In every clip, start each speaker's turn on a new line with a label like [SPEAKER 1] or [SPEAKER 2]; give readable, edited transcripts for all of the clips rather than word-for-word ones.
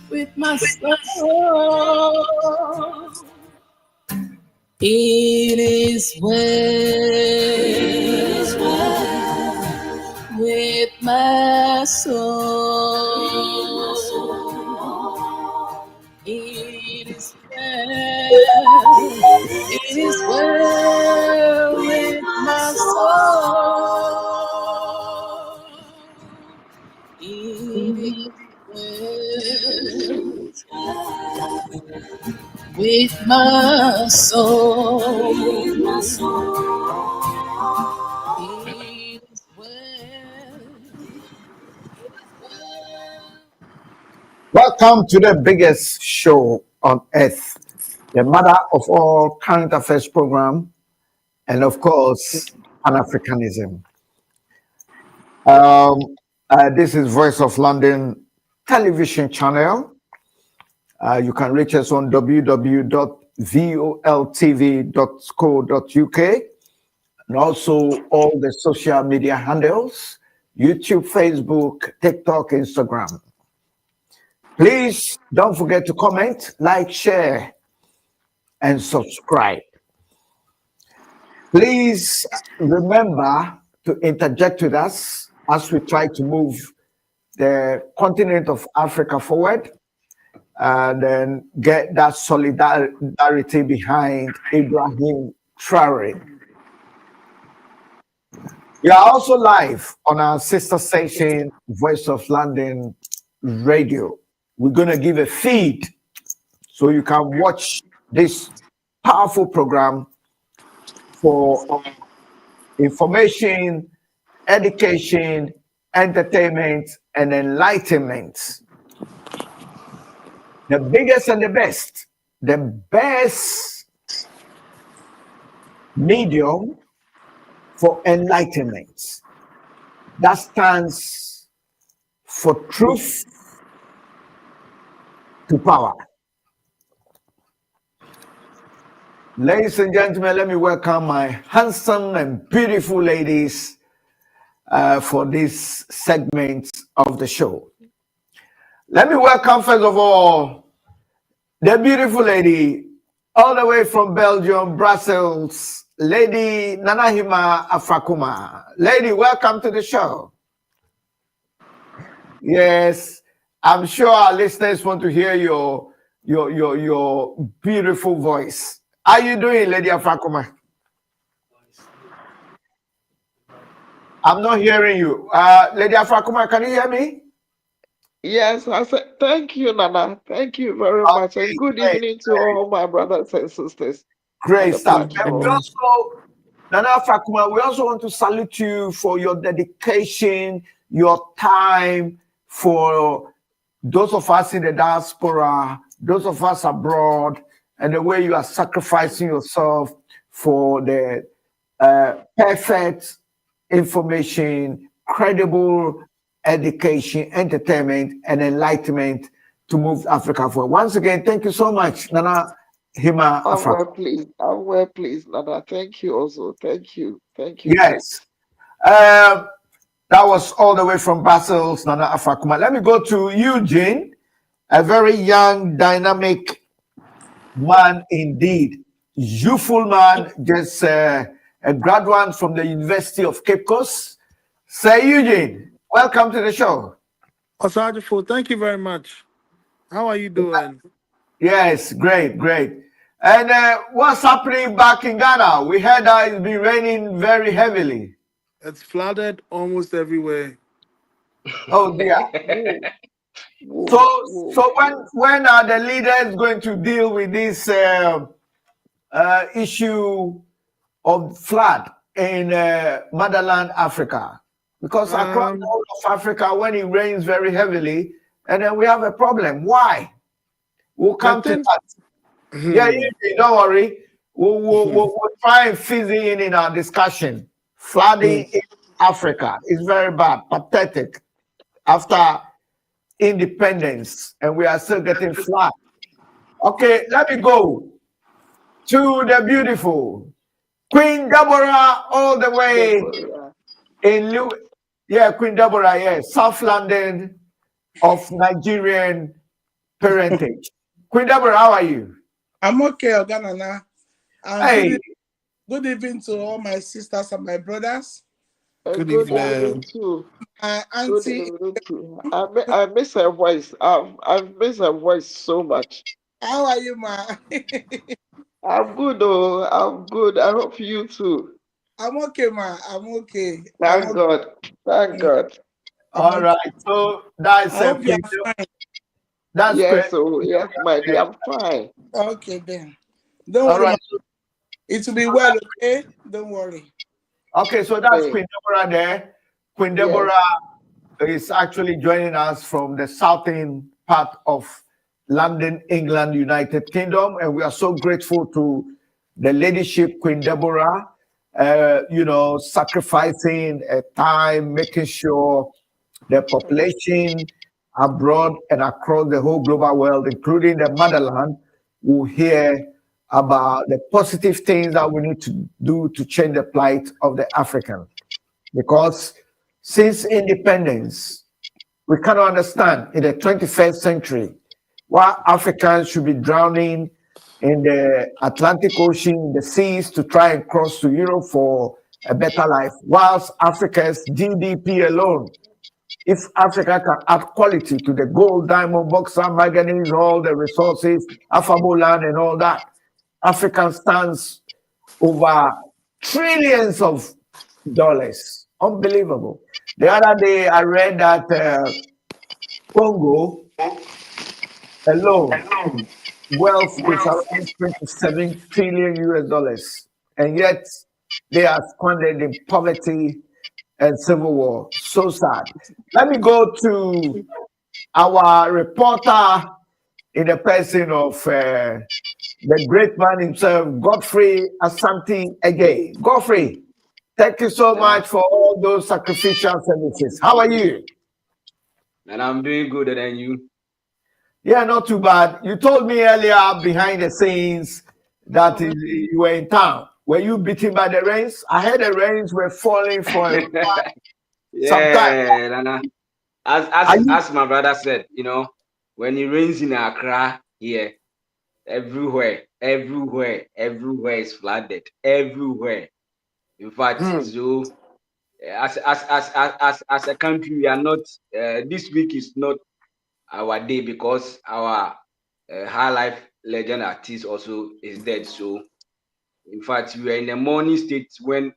[SPEAKER 1] with my soul. It is well with my soul. It is well. It is well with my soul. It is well with my soul. It is well.
[SPEAKER 2] Welcome to the biggest show on earth, the mother of all current affairs program, and of course, Pan-Africanism. This is Voice of London television channel. You can reach us on www.voltv.co.uk and also all the social media handles, YouTube, Facebook, TikTok, Instagram. Please don't forget to comment, like, share, and subscribe. Please remember to interject with us as we try to move the continent of Africa forward and then get that solidarity behind Ibrahim Traore. We are also live on our sister station, Voice of London Radio. We're going to give a feed so you can watch this powerful program for information, education, entertainment, and enlightenment. The biggest and the best medium for enlightenment. That stands for truth to power. Ladies and gentlemen, let me welcome my handsome and beautiful ladies for this segment of the show. Let me welcome, first of all, the beautiful lady all the way from Belgium, Brussels, Lady Nanahima Afrakuma. Lady, welcome to the show. Yes, I'm sure our listeners want to hear your beautiful voice. How are you doing, Lady Afrakuma? I'm not hearing you. Lady Afrakuma, can you hear me?
[SPEAKER 3] Yes, I said thank you, Nana. Thank you very much, and good evening to all my brothers and sisters.
[SPEAKER 2] Great stuff. And we also, Nana Afrakuma, we also want to salute you for your dedication, your time, for those of us in the diaspora, those of us abroad, and the way you are sacrificing yourself for the perfect information, credible education, entertainment, and enlightenment to move Africa forward. Once again, thank you so much, Nana Hima Afra.
[SPEAKER 3] I'm well pleased, Nana. Thank you also. Thank you.
[SPEAKER 2] Yes. That was all the way from Brussels, Nana Afrakuma. Let me go to Eugene, a very young, dynamic man indeed. Youthful man, just a graduate from the University of Cape Coast. Sir Eugene, welcome to the show.
[SPEAKER 4] OSAGYEO, thank you very much. How are you doing?
[SPEAKER 2] Yes, great. And what's happening back in Ghana? We heard that it's been raining very heavily.
[SPEAKER 4] It's flooded almost everywhere.
[SPEAKER 2] Oh dear. So when are the leaders going to deal with this issue of flood in motherland Africa? Because across the whole of Africa, when it rains very heavily, and then we have a problem. Why? We'll come to that. Yeah, don't worry. We'll try and fizz in our discussion. Flooding in Africa is very bad, pathetic. After independence, and we are still getting flood. Okay, let me go to the beautiful Queen Deborah, all the way in Queen Deborah, South London of Nigerian parentage. Queen Deborah, how are you?
[SPEAKER 4] I'm okay, Oganana. And
[SPEAKER 2] Hey,
[SPEAKER 4] good evening to all my sisters and my brothers.
[SPEAKER 3] And
[SPEAKER 4] Good
[SPEAKER 3] good
[SPEAKER 4] evening.
[SPEAKER 3] evening too.
[SPEAKER 4] My
[SPEAKER 3] Good
[SPEAKER 4] auntie.
[SPEAKER 3] evening too. I miss her voice. I miss her voice so much.
[SPEAKER 4] How are you, ma?
[SPEAKER 3] I'm good though. I'm good. I hope you too.
[SPEAKER 4] I'm okay, ma. I'm okay.
[SPEAKER 3] Thank God. Thank
[SPEAKER 4] Mm,
[SPEAKER 3] God.
[SPEAKER 4] I'm
[SPEAKER 2] all
[SPEAKER 4] okay.
[SPEAKER 2] right. So
[SPEAKER 4] I
[SPEAKER 2] that's
[SPEAKER 4] hope you
[SPEAKER 2] Queen.
[SPEAKER 4] are fine.
[SPEAKER 2] That's great.
[SPEAKER 3] Yes, oh yes, my dear. I'm fine.
[SPEAKER 4] Okay, then. Don't
[SPEAKER 2] All
[SPEAKER 4] worry, ma.
[SPEAKER 2] right.
[SPEAKER 4] It will be well, okay? Don't worry.
[SPEAKER 2] Okay, so that's
[SPEAKER 3] Amen.
[SPEAKER 2] Queen Deborah there. Queen Deborah
[SPEAKER 3] Yes.
[SPEAKER 2] is actually joining us from the southern part of London, England, United Kingdom, and we are so grateful to the leadership, Queen Deborah, sacrificing time, making sure the population abroad and across the whole global world, including the motherland, will hear about the positive things that we need to do to change the plight of the African. Because since independence, we cannot understand in the 21st century why Africans should be drowning in the Atlantic Ocean, the seas, to try and cross to Europe for a better life, whilst Africa's GDP alone, if Africa can add quality to the gold, diamond, bauxite, manganese, all the resources, affable land, and all that, Africa stands over trillions of dollars. Unbelievable. The other day, I read that Congo alone, wealth is around 27 trillion US dollars, and yet they are squandered in poverty and civil war. So sad. Let me go to our reporter in the person of the great man himself, Godfrey Asante Ege. Godfrey, thank you so
[SPEAKER 5] Nana,
[SPEAKER 2] much for all those sacrificial services. How are you?
[SPEAKER 5] and I'm doing good than you.
[SPEAKER 2] Yeah, not too bad. You told me earlier behind the scenes that you were in town. Were you beaten by the rains? I heard the rains were falling for some time.
[SPEAKER 5] Yeah, Nana. As
[SPEAKER 2] Are
[SPEAKER 5] as
[SPEAKER 2] you
[SPEAKER 5] as my brother said, when it rains in Accra here, everywhere is flooded. Everywhere. In fact, so as a country, we are not. This week is not our day because our high life legend artist also is dead. So in fact, we are in the morning state when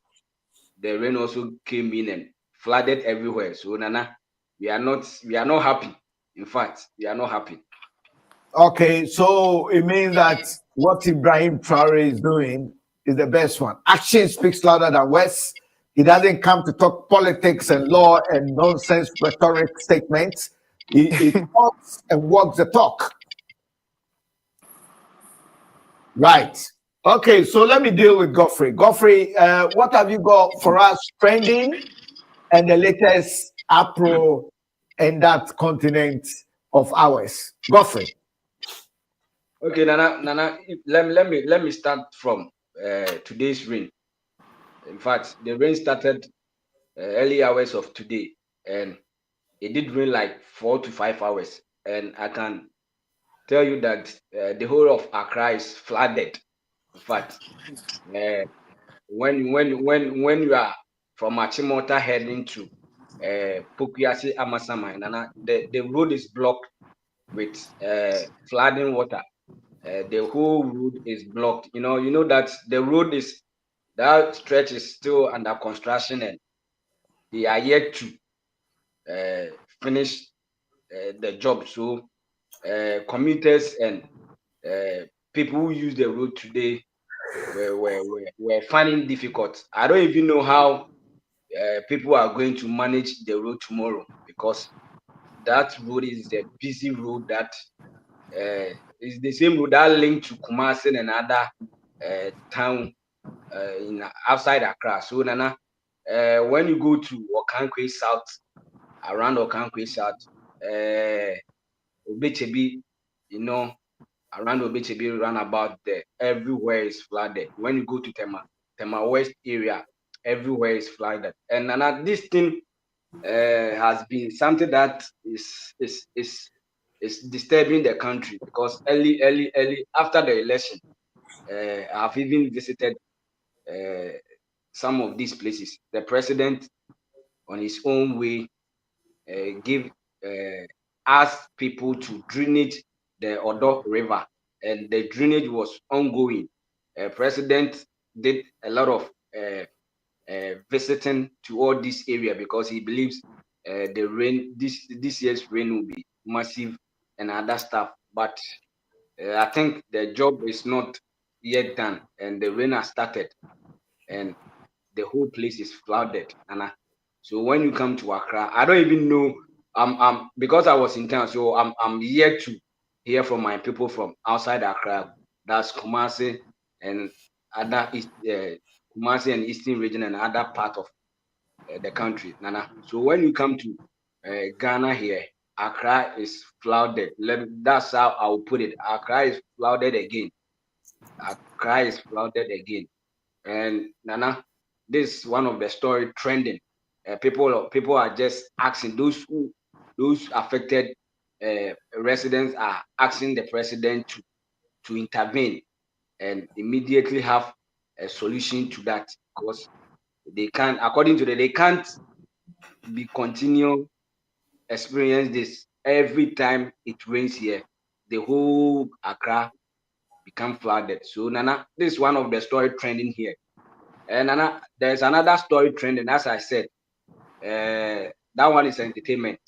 [SPEAKER 5] the rain also came in and flooded everywhere. So Nana, we are not happy. In fact, we are not happy.
[SPEAKER 2] okay? So it means that what Ibrahim Traore is doing is the best one. Action speaks louder than words. He doesn't come to talk politics and law and nonsense rhetoric statements. He talks and walks the talk. Right. Okay, so let me deal with Godfrey. Godfrey, what have you got for us trending and the latest Apro in that continent of ours? Godfrey.
[SPEAKER 5] Okay, Nana, let me start from today's rain. In fact, the rain started early hours of today, and it did rain like 4 to 5 hours. And I can tell you that the whole of Accra is flooded. In fact, uh, when you are from Achimota heading to Pukiasi Amasama, Nana, the road is blocked with flooding water. The whole road is blocked. You know that the road is that stretch is still under construction, and they are yet to finish the job. So commuters and people who use the road today were finding difficult. I don't even know how people are going to manage the road tomorrow, because that road is a busy road that is the same road that link to Kumasi and other town in outside Accra. So Nana, when you go to Okankwe South, around Okankwe South, Obechebi, around Obechebi roundabout there, everywhere is flooded. When you go to Tema West area, everywhere is flooded. And Nana, this thing has been something that is is disturbing the country because early after the election, I've even visited some of these places. The president, on his own way, give asked people to drainage the Odo River, and the drainage was ongoing. President did a lot of visiting to all this area because he believes the rain this year's rain will be massive and other stuff. But I think the job is not yet done, and the rain has started, and the whole place is flooded. And so when you come to Accra, I don't even know. Because I was in town, so I'm yet to hear from my people from outside Accra. That's Kumasi and other East, Kumasi and Eastern region and other part of the country, Nana. So when you come to Ghana here, Accra is flooded. That's how I will put it. Accra is flooded again. Accra is flooded again. And Nana, this is one of the story trending. People are just asking those affected residents are asking the president to intervene and immediately have a solution to that because they can't, according to they can't be continue experience this every time it rains here. The whole Accra become flooded. So Nana, this is one of the story trending here. And Nana, there's another story trending. As I said, that one is entertainment.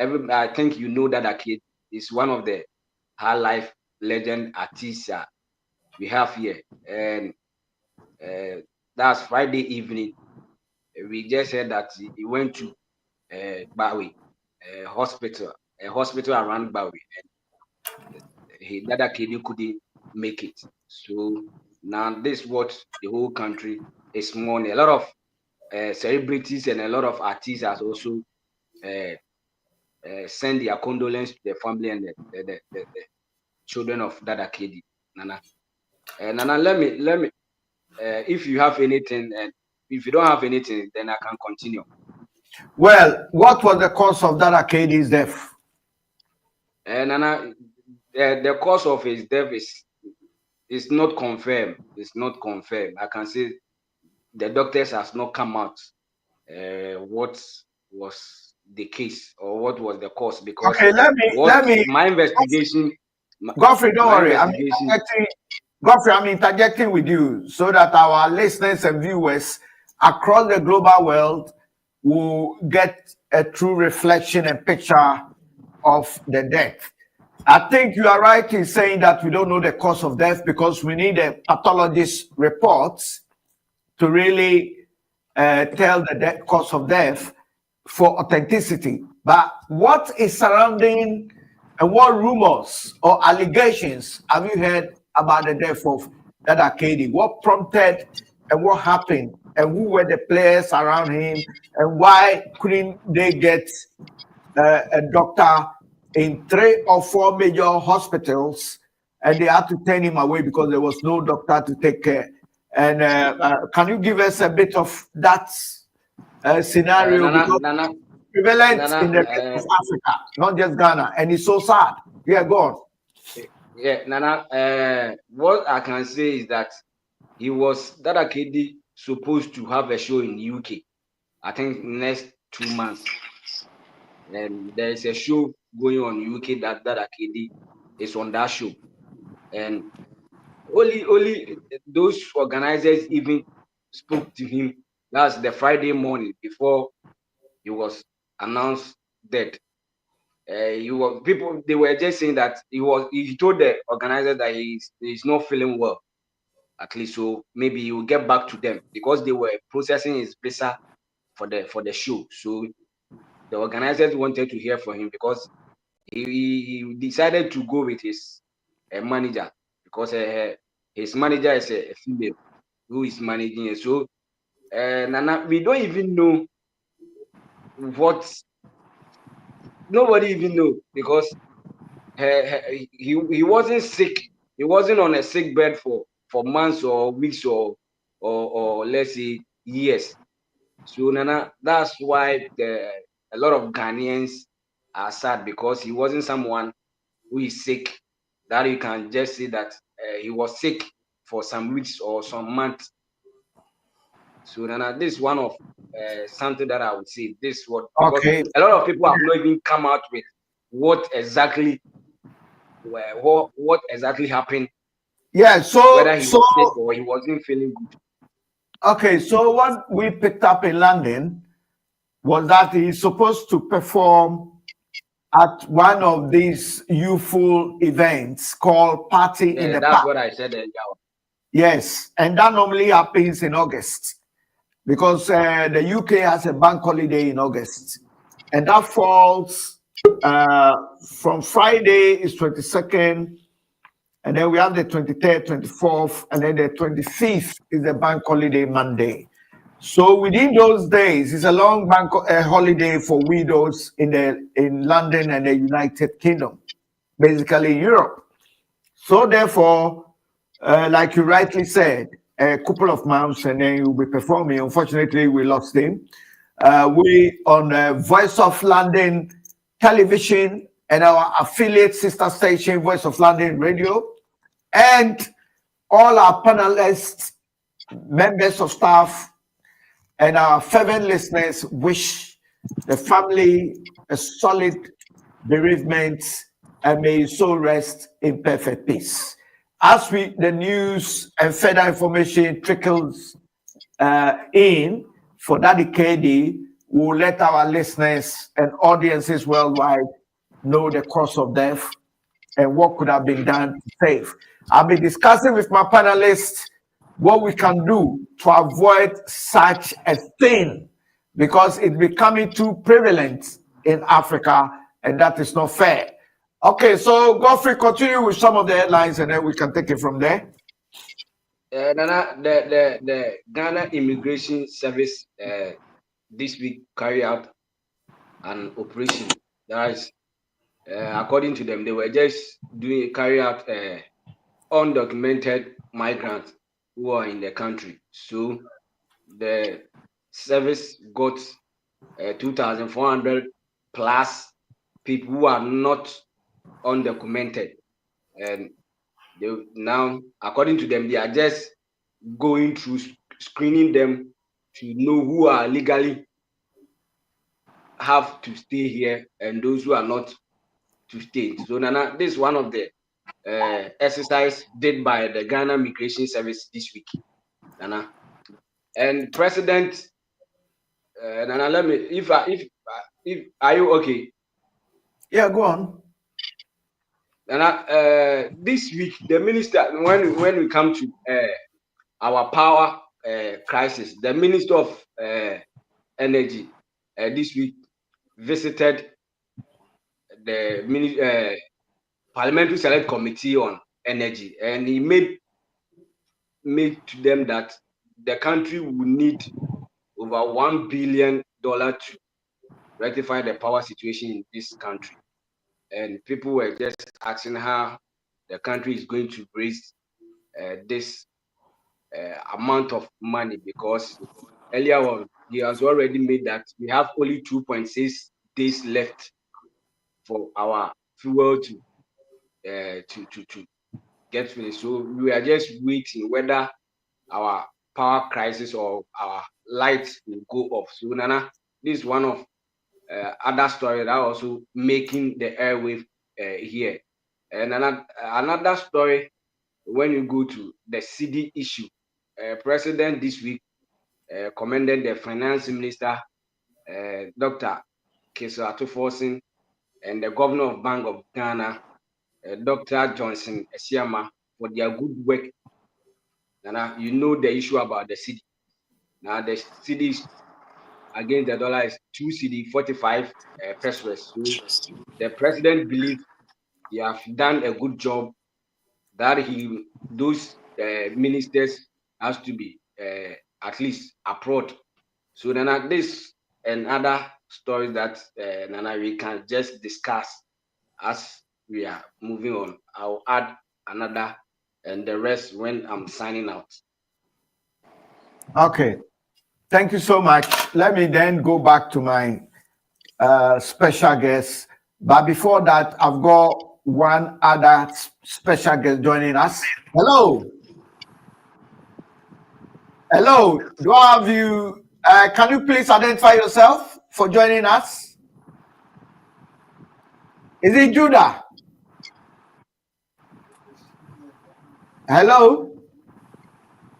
[SPEAKER 5] I think you know that a kid is one of the high life legend artists we have here, and that's Friday evening. We just said that he went to Bawi hospital, a hospital around Bawi, and that a kid couldn't make it. So now this is what the whole country is mourning. A lot of celebrities and a lot of artists has also send their condolence to the family and the children of Dada Kedi. Nana, Nana, let me. If you have anything, and if you don't have anything, then I can continue.
[SPEAKER 2] Well, what was the cause of that Kedi's death?
[SPEAKER 5] Nana, the cause of his death is not confirmed. It's not confirmed. I can say the doctors has not come out what was the case or what was the cause because
[SPEAKER 2] Okay, let me
[SPEAKER 5] my investigation.
[SPEAKER 2] Godfrey, don't worry.
[SPEAKER 5] Investigation.
[SPEAKER 2] Godfrey, I'm interjecting with you so that our listeners and viewers across the global world will get a true reflection and picture of the death. I think you are right in saying that we don't know the cause of death because we need a pathologist reports to really tell the cause of death for authenticity. But what is surrounding and what rumors or allegations have you heard about the death of Dada Kedi? What prompted and what happened? And who were the players around him? And why couldn't they get a doctor in 3 or 4 major hospitals? And they had to turn him away because there was no doctor to take care. And can you give us a bit of that scenario? Because prevalent in the rest of Africa, not just Ghana, and it's so sad. Yeah, go on.
[SPEAKER 5] Yeah, Nana. What I can say is that Dada Kedi supposed to have a show in UK. I think next 2 months, and there is a show going on UK that Dada Kedi is on that show, and only those organizers even spoke to him. That's the Friday morning before he was announced dead. People they were just saying that he told the organizer that he's not feeling well, at least, so maybe he will get back to them because they were processing his visa for the show. So the organizers wanted to hear from him because he decided to go with his manager because his manager is a female who is managing it. So Nana, we don't even know what. Nobody even know because he wasn't sick. He wasn't on a sick bed for months or weeks or let's say years. So Nana, that's why a lot of Ghanaians are sad because he wasn't someone who is sick that you can just say that he was sick for some weeks or some months. So Nana, this is one of something that I would say. This what because
[SPEAKER 2] Okay.
[SPEAKER 5] a lot of people have not even come out with what exactly happened.
[SPEAKER 2] Yeah.
[SPEAKER 5] Whether he was sick or he wasn't feeling good.
[SPEAKER 2] Okay. So what we picked up in London was that he's supposed to perform at one of these youthful events called Party in
[SPEAKER 5] Yeah,
[SPEAKER 2] the
[SPEAKER 5] that's
[SPEAKER 2] Park.
[SPEAKER 5] what I said earlier.
[SPEAKER 2] Yes, and that normally happens in August because the UK has a bank holiday in August, and that falls from Friday is 22nd, and then we have the 23rd, 24th, and then the 25th is the bank holiday Monday. So within those days, it's a long bank holiday for widows in London and the United Kingdom, basically Europe. So therefore, like you rightly said, a couple of months and then you'll be performing. Unfortunately, we lost him. We on Voice of London television and our affiliate sister station, Voice of London Radio, and all our panelists, members of staff, and our fervent listeners wish the family a solid bereavement and may his soul rest in perfect peace. As the news and further information trickles in for that decade, we'll let our listeners and audiences worldwide know the cause of death and what could have been done to save. I'll be discussing with my panelists what we can do to avoid such a thing because it's becoming too prevalent in Africa and that is not fair. Okay, so Godfrey, continue with some of the headlines and then we can take it from there.
[SPEAKER 5] Nana, the Ghana Immigration Service this week carry out an operation. That is, according to them, they were just carry out undocumented migrants who are in the country. So the service got 2,400 plus people who are not undocumented, and they now, according to them, they are just going through screening them to know who are legally have to stay here and those who are not to stay. So Nana, this is one of the exercise did by the Ghana Migration Service this week, Nana. And President Nana, let me if are you okay?
[SPEAKER 2] Yeah, go on.
[SPEAKER 5] Nana, this week the minister, when we come to our power crisis, the Minister of Energy this week visited the Parliamentary Select Committee on Energy, and he made to them that the country will need over $1 billion to rectify the power situation in this country. And people were just asking how the country is going to raise this amount of money, because earlier on he has already made that we have only 2.6 days left for our fuel to get finished. So we are just waiting whether our power crisis or our lights will go off. So Nana, this is one of other story that also making the airwave here. And another story, when you go to the cedi issue, President this week commended the Finance Minister, Dr. Kesel Atuforsen, and the Governor of Bank of Ghana, Dr. Johnson Esiama, for their good work. And you know the issue about the cedi. Now the cedi against the dollar is 2 cedi 45 pesos. So the president believes he have done a good job, that those ministers has to be at least approved. So then this and other stories that Nana we can just discuss as we are moving on. I'll add another and the rest when I'm signing out.
[SPEAKER 2] Okay, thank you so much. Let me then go back to my special guest, But before that, I've got one other special guest joining us. Hello. Hello. Do I have you? Can you please identify yourself for joining us? Is it Judah? Hello.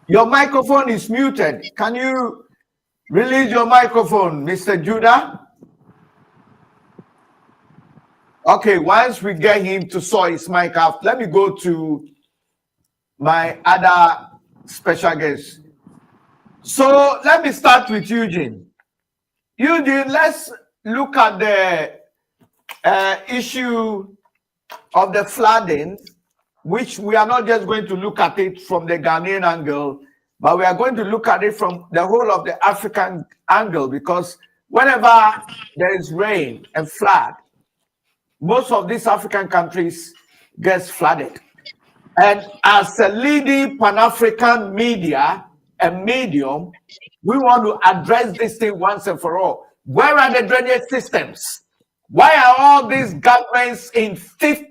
[SPEAKER 2] Your microphone is muted. Can you release your microphone, Mr. Judah? Okay, once we get him to sort his mic out, let me go to my other special guest. So let me start with Eugene. Eugene, let's look at the issue of the flooding, which we are not just going to look at it from the Ghanaian angle, but we are going to look at it from the whole of the African angle, because whenever there is rain and flood, most of these African countries gets flooded. And as a leading Pan-African media and medium, we want to address this thing once and for all. Where are the drainage systems? Why are all these governments in 5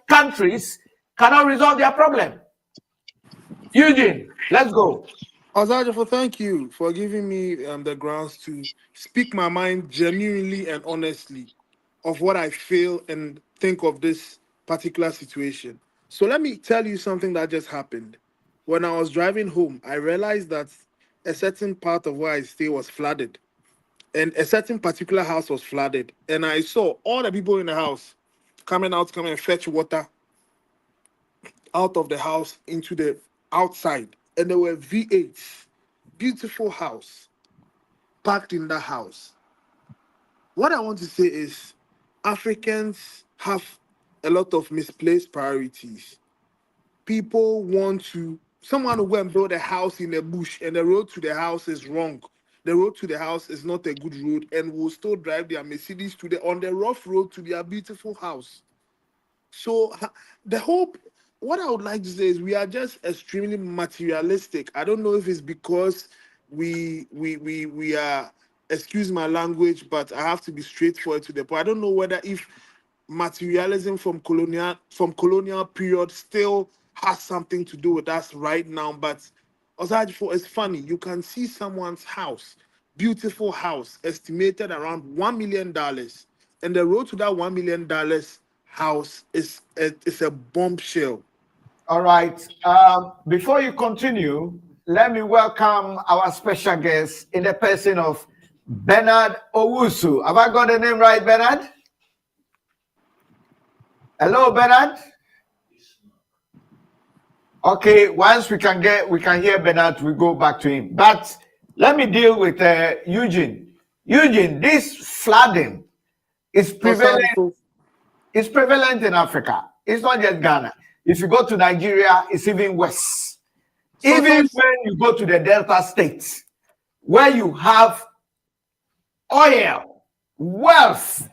[SPEAKER 2] countries cannot resolve their problem? Eugene, let's go.
[SPEAKER 4] OSAGYEO, thank you for giving me the grounds to speak my mind genuinely and honestly of what I feel and think of this particular situation. So let me tell you something that just happened. When I was driving home, I realized that a certain part of where I stay was flooded, and a certain particular house was flooded. And I saw all the people in the house coming and fetch water out of the house into the outside. And there were V8s, beautiful house, parked in that house. What I want to say is Africans have a lot of misplaced priorities. People want someone will go and build a house in a bush and the road to the house is wrong. The road to the house is not a good road and will still drive their Mercedes on the rough road to their beautiful house. So what I would like to say is we are just extremely materialistic. I don't know if it's because we are, excuse my language, but I have to be straightforward to the point. I don't know whether if materialism from colonial period still has something to do with us right now, but OSAGYEO, it's funny. You can see someone's house, beautiful house, estimated around $1 million, and the road to that $1 million house is a bombshell.
[SPEAKER 2] All right. Before you continue, let me welcome our special guest in the person of Bernard Owusu. Have I got the name right, Bernard? Hello, Bernard. Okay, once we can hear Bernard, we go back to him. But let me deal with Eugene. Eugene, this flooding is prevalent. It's prevalent in Africa. It's not just Ghana. If you go to Nigeria, it's even worse. Even when you go to the Delta states, where you have oil, wealth,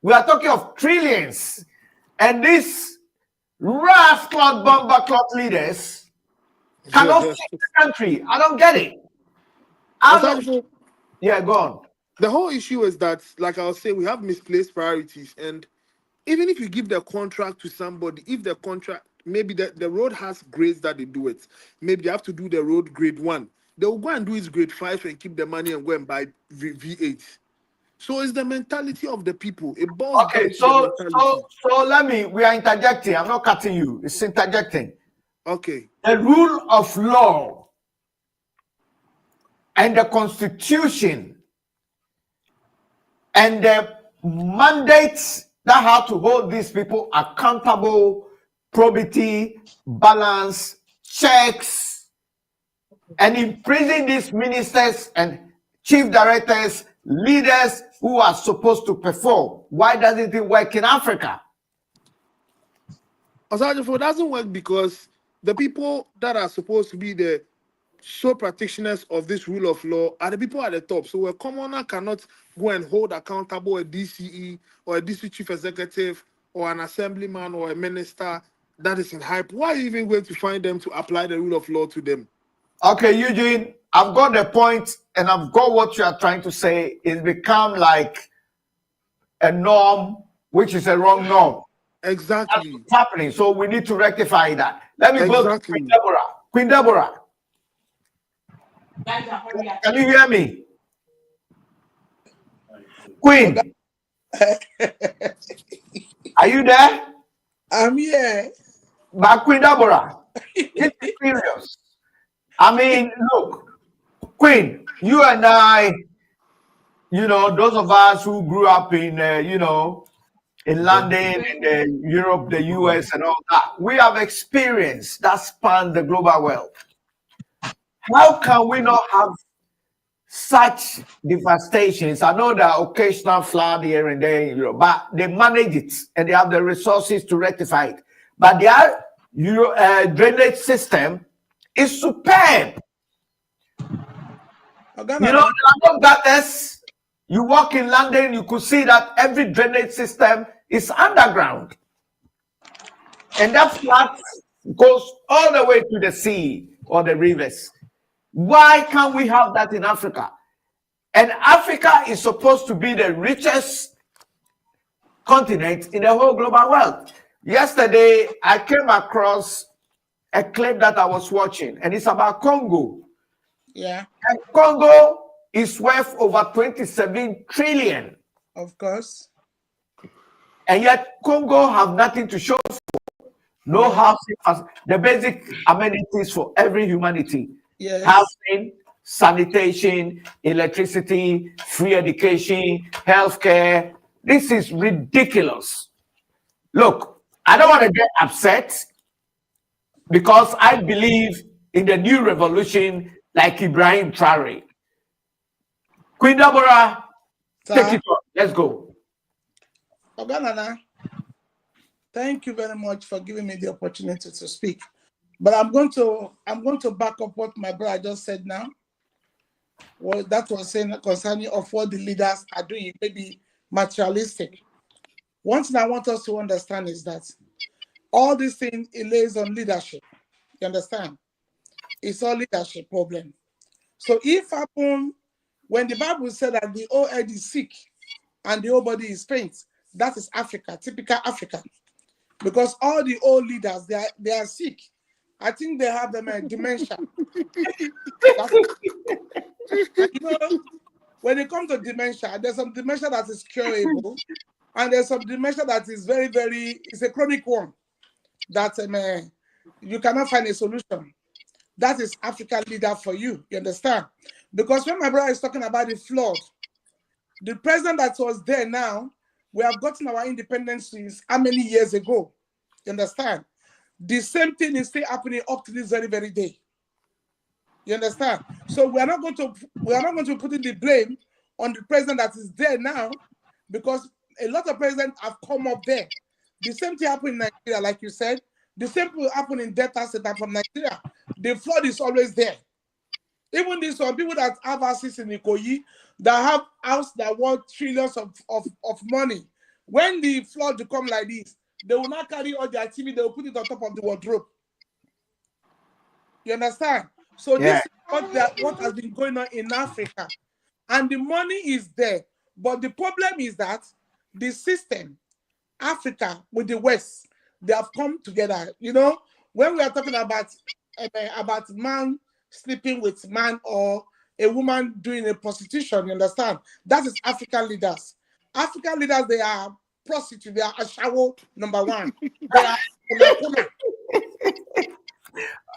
[SPEAKER 2] we are talking of trillions, and these rascal bomber cloth leaders cannot fix the country. I don't get it. Yeah, go on.
[SPEAKER 4] The whole issue is that, like I was saying, we have misplaced priorities, and even if you give the contract to somebody, if the contract, maybe the road has grades that they do it, maybe they have to do the road grade 1, they will go and do it grade 5 and keep the money and go and buy V8. So it's the mentality of the people. It boils
[SPEAKER 2] okay,
[SPEAKER 4] down
[SPEAKER 2] so
[SPEAKER 4] to the mentality.
[SPEAKER 2] we are interjecting. I'm not cutting you. It's interjecting.
[SPEAKER 4] Okay.
[SPEAKER 2] The rule of law and the Constitution and the mandates that have to hold these people accountable, probity, balance, checks, and imprison these ministers and chief directors, leaders who are supposed to perform. Why doesn't it work in Africa?
[SPEAKER 4] OSAGYEO, it doesn't work because the people that are supposed to be the sole practitioners of this rule of law are the people at the top. So a commoner cannot go and hold accountable a DCE or a district chief executive or an assemblyman or a minister that is in hype. Why are you even going to find them to apply the rule of law to them?
[SPEAKER 2] Okay, Eugene, I've got the point and I've got what you are trying to say. It's become like a norm which is a wrong norm. That's
[SPEAKER 4] Exactly.
[SPEAKER 2] what's happening. So we need to rectify that. Let me go to
[SPEAKER 4] Exactly.
[SPEAKER 2] Queen Deborah. Queen Deborah, can you hear me? Queen, are you there?
[SPEAKER 6] I'm here.
[SPEAKER 2] But Queen Deborah, this is serious. I mean, look, Queen, you and I, you know, those of us who grew up in, you know, in London, in Europe, the US, and all that, we have experience that span the global world. How can we not have such devastations? I know there are occasional flood here and there in Europe, but they manage it and they have the resources to rectify it. But their drainage system is superb. You know, there are no gutters. You walk in London, you could see that every drainage system is underground. And that flood goes all the way to the sea or the rivers. Why can't we have that in Africa? And Africa is supposed to be the richest continent in the whole global world. Yesterday, I came across a clip that I was watching, and it's about Congo.
[SPEAKER 6] Yeah.
[SPEAKER 2] And Congo is worth over 27 trillion.
[SPEAKER 6] Of course.
[SPEAKER 2] And yet Congo have nothing to show for. No housing, the basic amenities for every humanity.
[SPEAKER 6] Yes.
[SPEAKER 2] Housing, sanitation, electricity, free education, healthcare. This is ridiculous. Look, I don't want to get upset because I believe in the new revolution like Ibrahim Traore. Queen Deborah, take it on. Let's go.
[SPEAKER 6] Oganana, thank you very much for giving me the opportunity to speak. But I'm going to back up what my brother just said now. Well, that was saying concerning of what the leaders are doing, maybe materialistic. One thing I want us to understand is that all these things it lays on leadership. You understand? It's all leadership problem. So if happen when the Bible said that the old head is sick and the whole body is faint, that is Africa, typical African. Because all the old leaders they are sick. I think they have them dementia. And you know, when it comes to dementia, there's some dementia that is curable, and there's some dementia that is very, very, it's a chronic one that you cannot find a solution. That is African leader for you. You understand? Because when my brother is talking about the flood, the president that was there now, we have gotten our independence since how many years ago? You understand? The same thing is still happening up to this very, very day. You understand? So we are not going to put in the blame on the president that is there now, because a lot of presidents have come up there. The same thing happened in Nigeria, like you said. The same thing will happen in Delta State from Nigeria. The flood is always there. Even these some people that have houses in Ikoyi, that have houses that want trillions of money. When the flood come like this, they will not carry all their TV, they will put it on top of the wardrobe. You understand? So this is what has been going on in Africa. And the money is there. But the problem is that the system, Africa with the West, they have come together. You know, when we are talking about man sleeping with man or a woman doing a prostitution, you understand? That is African leaders. African leaders, they are prostitutes. They are ashawo, number one. They are kuna.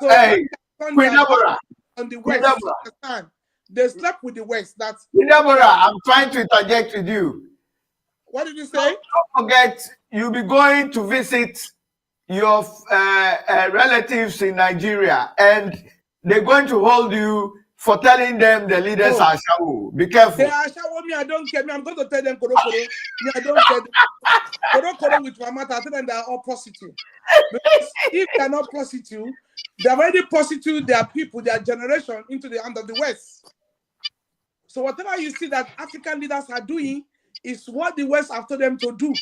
[SPEAKER 6] So
[SPEAKER 2] hey, Queen Deborah,
[SPEAKER 6] on the West, understand? They slept with the West. That's
[SPEAKER 2] Queen Deborah, I'm trying to interject with you.
[SPEAKER 6] What did you say?
[SPEAKER 2] Don't forget, you'll be going to visit your relatives in Nigeria, and they're going to hold you for telling them the leaders are shawu. Be careful.
[SPEAKER 6] They are shawu me. I don't care. Me, I'm going to tell them koro. Me, I don't care. Koro with my mother. I tell them they are all prostitutes. Because if they are not prostitutes, they have already prostitute their people, their generation into the hand of the West. So whatever you see that African leaders are doing is what the West have told them to do.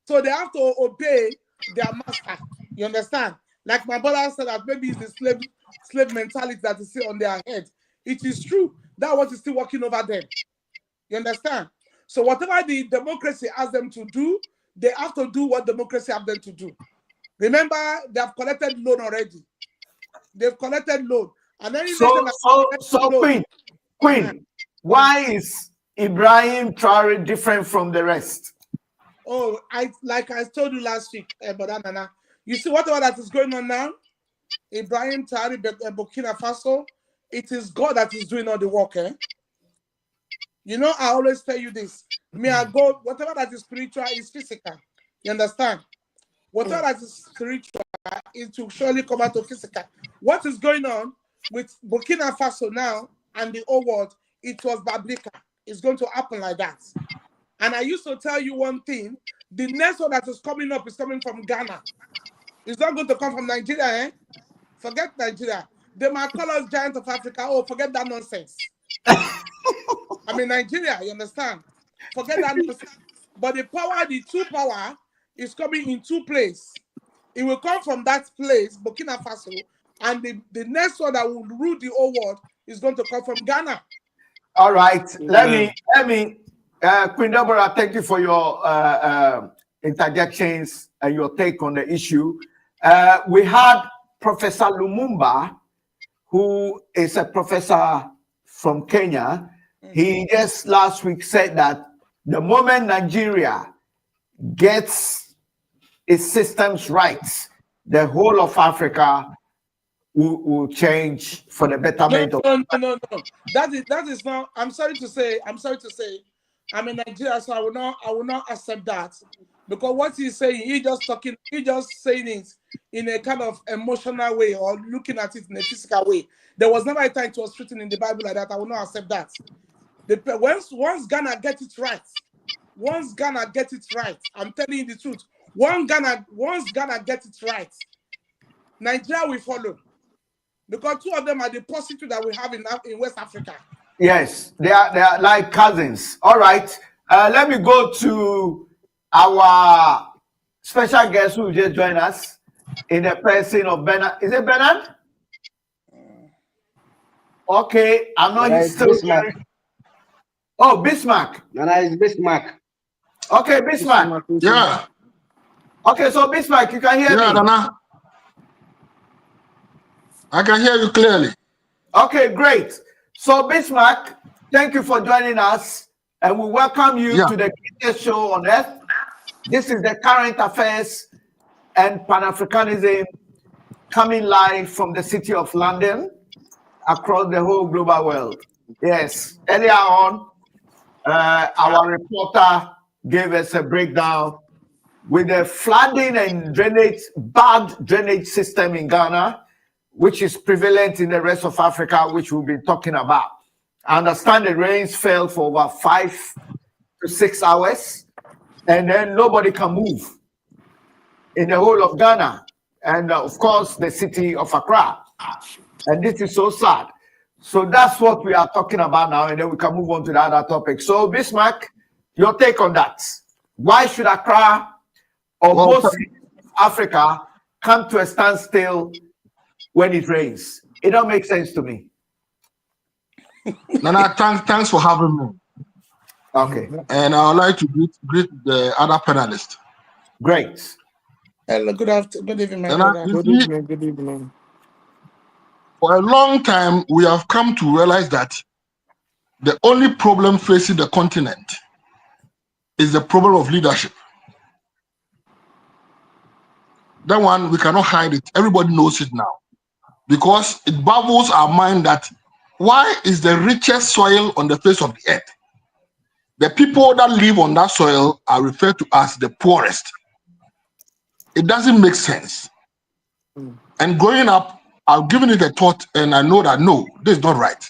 [SPEAKER 6] So they have to obey their master. You understand? Like my brother said that maybe it's the slave mentality that is still on their head. It is true. That what is still working over them. You understand? So whatever the democracy asks them to do, they have to do what democracy asks them to do. Remember, they have collected loan already. They've collected loan. And any nation
[SPEAKER 2] so Queen, why is Ibrahim Traore different from the rest?
[SPEAKER 6] Oh, like I told you last week, Nana. You see whatever that is going on now, Ibrahim Traore, Burkina Faso, it is God that is doing all the work. You know, I always tell you this. Me, I go, whatever that is spiritual is physical. You understand? Whatever that is spiritual, it will surely come out to physical. What is going on with Burkina Faso now and the whole world, it was biblical. It's going to happen like that. And I used to tell you one thing. The next one that is coming up is coming from Ghana. It's not going to come from Nigeria, Forget Nigeria. They might call us giant of Africa. Oh, forget that nonsense. I mean, Nigeria, you understand? Forget that nonsense. But the power, the true power, is coming in two places. It will come from that place, Burkina Faso, and the next one that will rule the whole world is going to come from Ghana.
[SPEAKER 2] All right. Let me, Queen Deborah, thank you for your interjections and your take on the issue. We had Professor Lumumba, who is a professor from Kenya. He just last week said that the moment Nigeria gets its systems right, the whole of Africa will change for the betterment of.
[SPEAKER 6] No. That is not. I'm sorry to say. I'm in Nigeria, so I will not accept that, because what he's saying, he just saying it in a kind of emotional way or looking at it in a physical way. There was never a time it was written in the Bible like that. I will not accept that. Once Ghana get it right, I'm telling you the truth. Once Ghana get it right, Nigeria will follow. Because two of them are the prostitutes that we have in West Africa.
[SPEAKER 2] Yes, they are like cousins. All right. Let me go to our special guest who just joined us in the person of Bernard. Is it Bernard? Okay, I'm not still
[SPEAKER 7] Bismarck.
[SPEAKER 2] Oh, Bismarck.
[SPEAKER 7] Nana is Bismarck.
[SPEAKER 2] Okay, Bismarck.
[SPEAKER 8] Yeah.
[SPEAKER 2] Okay, so Bismarck, you can hear me.
[SPEAKER 8] Nana. I can hear you clearly.
[SPEAKER 2] Okay, great. So Bismarck, thank you for joining us, and we welcome you to the greatest show on earth. This is the current affairs and Pan-Africanism coming live from the city of London across the whole global world. Yes, earlier on, our reporter gave us a breakdown with the flooding and bad drainage system in Ghana, which is prevalent in the rest of Africa, which we'll be talking about. I understand the rains fell for about 5 to 6 hours, and then nobody can move in the whole of Ghana, and of course, the city of Accra. And this is so sad. So that's what we are talking about now, and then we can move on to the other topic. So Bismarck, your take on that. Why should Accra or most Africa come to a standstill when it rains? It don't make sense to me.
[SPEAKER 8] Nana, thanks for having me.
[SPEAKER 2] Okay.
[SPEAKER 8] And I would like to greet the other panelists.
[SPEAKER 2] Great.
[SPEAKER 6] Hello, good evening, my
[SPEAKER 8] Nana,
[SPEAKER 6] brother.
[SPEAKER 4] Good evening.
[SPEAKER 8] For a long time, we have come to realize that the only problem facing the continent is the problem of leadership. That one, we cannot hide it. Everybody knows it now. Because it baffles our mind that why is the richest soil on the face of the earth? The people that live on that soil are referred to as the poorest. It doesn't make sense. And growing up, I've given it a thought and I know that no, this is not right.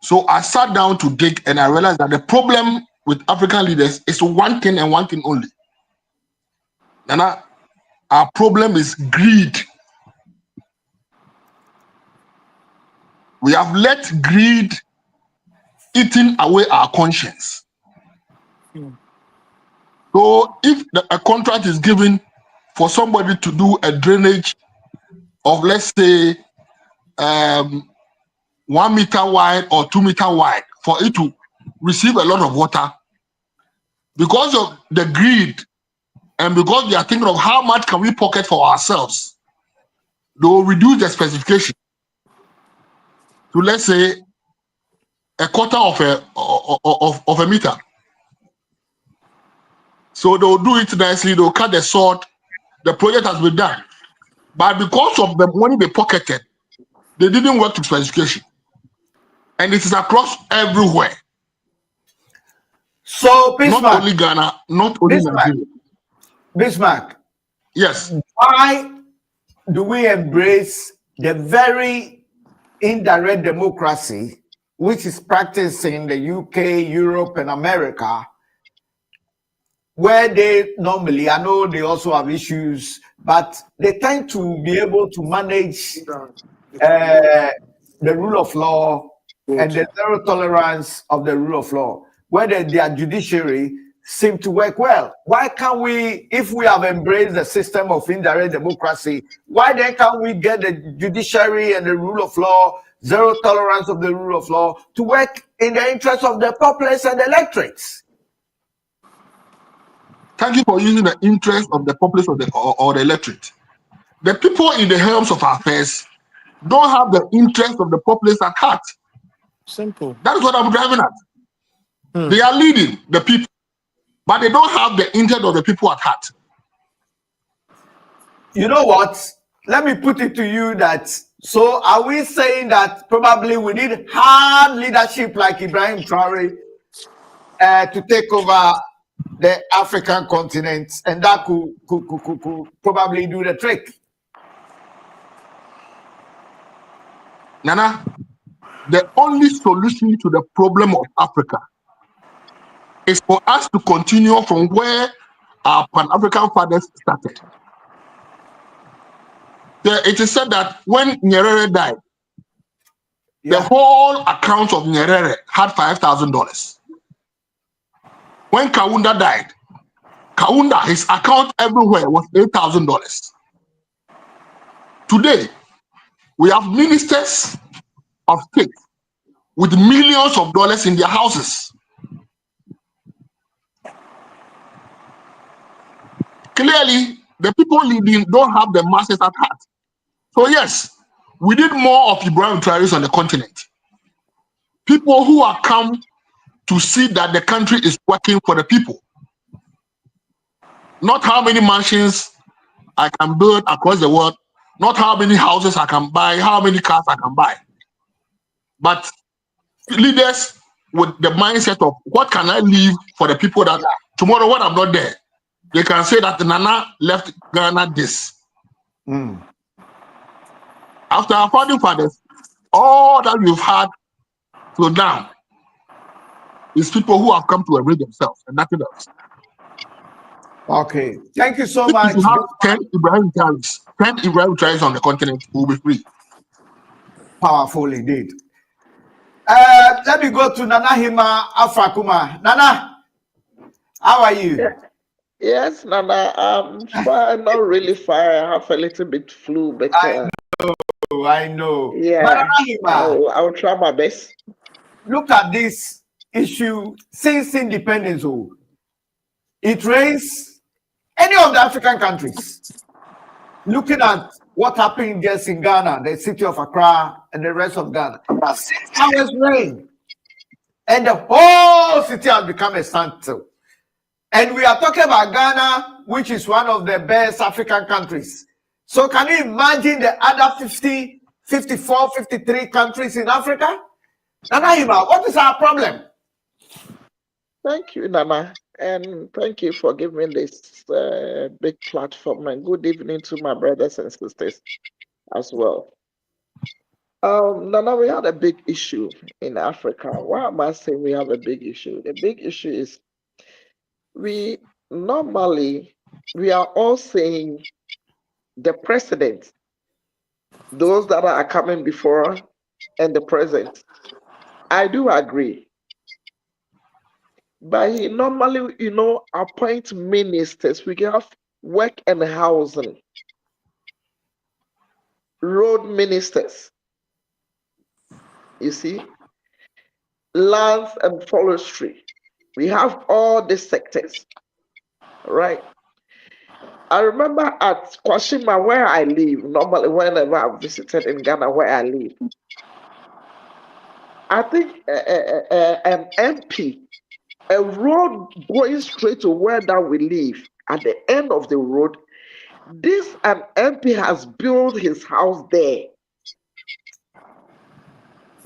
[SPEAKER 8] So I sat down to dig and I realized that the problem with African leaders is one thing and one thing only. Nana, our problem is greed. We have let greed eating away our conscience. So if a contract is given for somebody to do a drainage of, let's say, 1 meter wide or 2 meter wide, for it to receive a lot of water, because of the greed and because they are thinking of how much can we pocket for ourselves, they will reduce the specification to, let's say, a quarter of a meter. So they'll do it nicely, they'll cut the sod, the project has been done. But because of the money they pocketed, they didn't work to specification. And it is across everywhere.
[SPEAKER 2] So,
[SPEAKER 8] Not
[SPEAKER 2] Bismarck,
[SPEAKER 8] only Ghana, not only Nigeria.
[SPEAKER 2] Bismarck,
[SPEAKER 8] Yes.
[SPEAKER 2] why do we embrace the very indirect democracy which is practiced in the UK, Europe, and America, where they normally, I know they also have issues, but they tend to be able to manage the rule of law and the zero tolerance of the rule of law, where their judiciary seem to work well. Why can't we, if we have embraced the system of indirect democracy, why then can't we get the judiciary and the rule of law, zero tolerance of the rule of law, to work in the interest of the populace and the electorates?
[SPEAKER 8] Thank you for using the interest of the populace or the electorate. The people in the helms of affairs don't have the interest of the populace at heart.
[SPEAKER 4] Simple.
[SPEAKER 8] That is what I'm driving at. They are leading the people, but they don't have the interest of the people at heart.
[SPEAKER 2] You know what? Let me put it to you that, so are we saying that probably we need hard leadership like Ibrahim Traore to take over the African continent, and that could probably do the trick?
[SPEAKER 8] Nana, the only solution to the problem of Africa is for us to continue from where our Pan-African fathers started. It is said that when Nyerere died, the whole account of Nyerere had $5,000. When Kaunda died, his account everywhere was $8,000. Today, we have ministers of state with millions of dollars in their houses. Clearly, the people leading don't have the masses at heart. So yes, we need more of Ibrahim Traorés on the continent. People who are come to see that the country is working for the people. Not how many mansions I can build across the world, not how many houses I can buy, how many cars I can buy. But leaders with the mindset of what can I leave for the people that tomorrow when I'm not there, they can say that Nana left Ghana this. After our founding fathers, all that we've had till now is people who have come to arrange themselves and nothing else.
[SPEAKER 2] Okay, thank you so
[SPEAKER 8] If
[SPEAKER 2] much.
[SPEAKER 8] you have 10 Ibrahim Traorés on the continent, we'll be free.
[SPEAKER 2] Powerful indeed. Let me go to Nana Hima Afrakuma. Nana, how are you?
[SPEAKER 3] Yes, Nana, I'm fine, not really fine. I have a little bit flu, but
[SPEAKER 2] I know.
[SPEAKER 3] yeah,
[SPEAKER 2] But Nana Hima,
[SPEAKER 3] I'll try my best.
[SPEAKER 2] look at this issue since independence. It raised any of the African countries. Looking at what happened just in Ghana, the city of Accra, and the rest of Ghana. 6 hours rain, and the whole city has become a standstill. And we are talking about Ghana, which is one of the best African countries. So can you imagine the other 50, 54, 53 countries in Africa? Nana, what is our problem?
[SPEAKER 3] Thank you, Nana, and thank you for giving this big platform. And good evening to my brothers and sisters as well. Nana, we had a big issue in Africa. Why am I saying we have a big issue? The big issue is we are all saying the president, those that are coming before, and the present. I do agree. But he normally, appoint ministers. We have work and housing, road ministers. You see, lands and forestry. We have all the sectors, right? I remember at Kwashima, where I live, normally whenever I've visited in Ghana, where I live, I think an MP, a road going straight to where that we live, at the end of the road, this an MP has built his house there.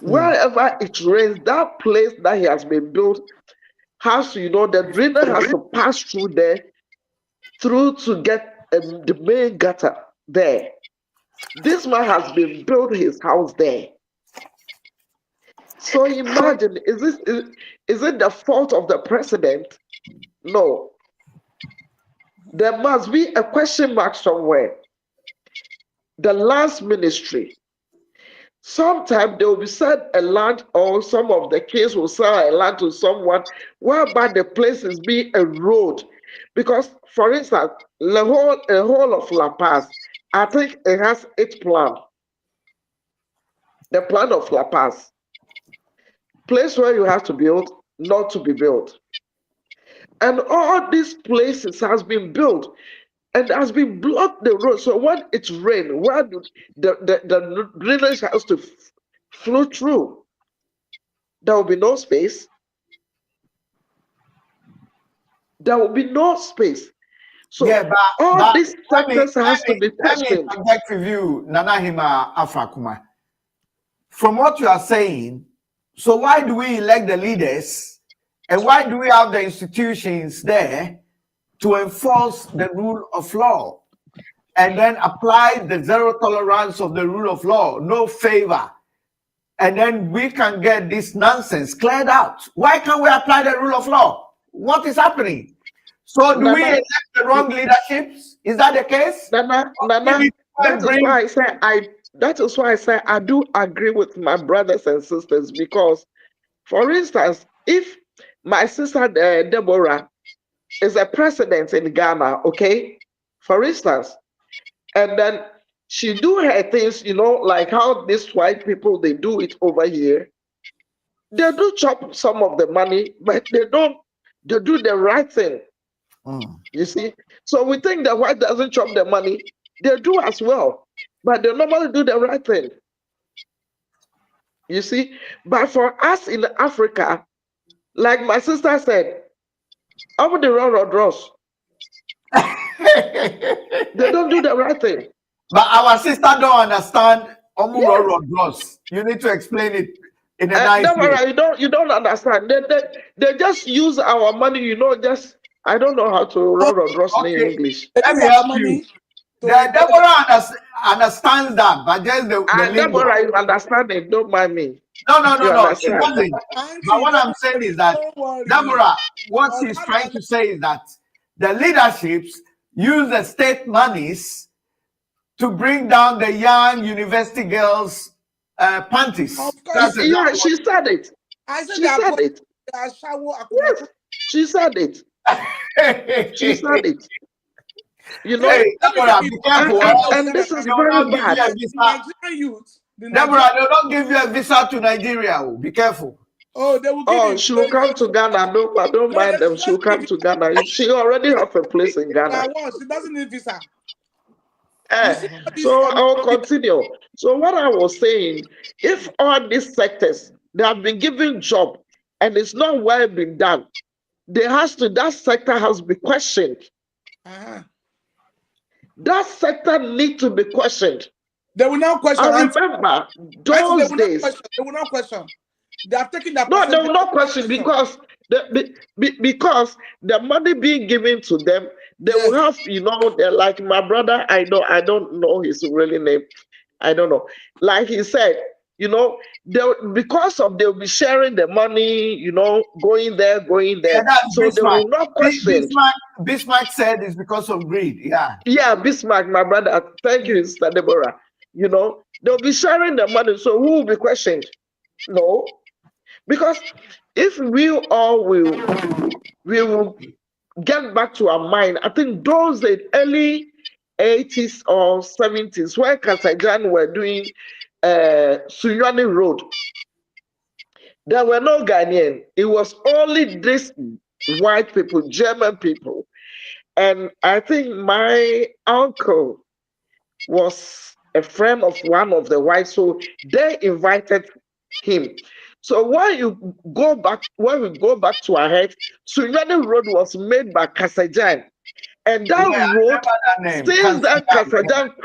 [SPEAKER 3] Wherever it rains, that place that he has been built has to, the drainer has to pass through there, through to get the main gutter there. This man has been built his house there. So imagine, is it the fault of the president? No. There must be a question mark somewhere. The last ministry. Sometimes they will be sell a land, or some of the kids will sell a land to someone whereby the place is being a road. Because, for instance, the whole of La Paz, I think it has its plan. The plan of La Paz. Place where you have to build, not to be built. And all these places has been built and has been blocked the road. So when it's rain, where do the drainage has to flow through? There will be no space. There will be no space. So
[SPEAKER 2] yeah,
[SPEAKER 3] all
[SPEAKER 2] but
[SPEAKER 3] these sectors has to be
[SPEAKER 2] let me
[SPEAKER 3] questioned.
[SPEAKER 2] subject review Nanahima Afrakuma. From what you are saying, so why do we elect the leaders and why do we have the institutions there to enforce the rule of law and then apply the zero tolerance of the rule of law, no favor, and then we can get this nonsense cleared out? Why can't we apply the rule of law? What is happening? So do we
[SPEAKER 3] Nana,
[SPEAKER 2] elect the wrong leaderships? Is that the case?
[SPEAKER 3] Nana, that is why I say I do agree with my brothers and sisters, because, for instance, if my sister Deborah is a president in Ghana, okay, for instance, and then she do her things, like how these white people, they do it over here. They do chop some of the money, but they do the right thing. You see? So we think that white doesn't chop the money. They do as well, but they normally do the right thing. You see? But for us in Africa, like my sister said, over the railroad draws. They don't do the right thing.
[SPEAKER 2] But our sister don't understand
[SPEAKER 3] Yes.
[SPEAKER 2] draws. You need to explain it in a nice way.
[SPEAKER 3] Deborah, you don't understand. They just use our money, just, I don't know how to railroad draws in English.
[SPEAKER 2] Let me help you. Deborah understands that, but just the lingo.
[SPEAKER 3] Deborah, you understand it. Don't mind me.
[SPEAKER 2] No, she
[SPEAKER 3] understand.
[SPEAKER 2] doesn't. But what I'm saying is that, Deborah, what she's trying to say is that the leaderships use the state monies to bring down the young university girls' panties.
[SPEAKER 6] Of course.
[SPEAKER 3] Yeah, she said it.
[SPEAKER 6] I said
[SPEAKER 3] She said it.
[SPEAKER 6] Yes,
[SPEAKER 3] she said it. She said it.
[SPEAKER 2] Hey, Deborah, be careful.
[SPEAKER 3] And this is very bad.
[SPEAKER 6] Nigerian youth.
[SPEAKER 2] Deborah, they don't give you a visa to Nigeria. Be careful.
[SPEAKER 6] Oh, they will give
[SPEAKER 3] she will come to Ghana. Don't mind them. She will come to Ghana. She already have a place in Ghana.
[SPEAKER 6] She doesn't need visa.
[SPEAKER 3] So I'll continue. So what I was saying, if all these sectors, they have been given job and it's not well been done, that sector has to be questioned. That sector need to be questioned.
[SPEAKER 6] They will not question.
[SPEAKER 3] I remember those days.
[SPEAKER 6] They will not question. They have taken that.
[SPEAKER 3] No, they will not question because the money being given to them, they will have, they're like my brother. I don't know his real name. I don't know. Like he said, because of they'll be sharing the money, going there.
[SPEAKER 2] Yeah,
[SPEAKER 3] so
[SPEAKER 2] Bismarck.
[SPEAKER 3] they will not question.
[SPEAKER 2] Bismarck said it's because of greed. Yeah.
[SPEAKER 3] Yeah, Bismarck, my brother. Thank you, Sister Deborah. They'll be sharing the money. So who will be questioned? No. Because if we all will get back to our mind, I think those the early 80s or 70s, where Kasajan were doing Sunyani Road, There were no Ghanaian. It was only these white people, German people. And I think my uncle was a friend of one of the whites, so they invited him. So when we go back to our head, Sunyani Road was made by Kasajan. And that
[SPEAKER 2] Yeah, I
[SPEAKER 3] road,
[SPEAKER 2] remember that name.
[SPEAKER 3] since that Kasajan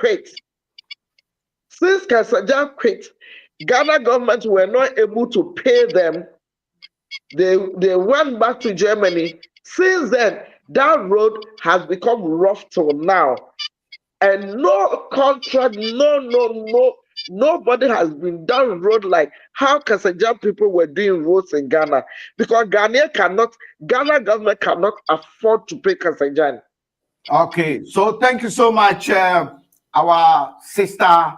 [SPEAKER 3] quit, Ghana government were not able to pay them. They went back to Germany. Since then, that road has become rough till now. And no contract, nobody has been done road like how Kasajan people were doing roads in Ghana. Because Ghana government cannot afford to pay Kasajan.
[SPEAKER 2] Okay, so thank you so much, our sister,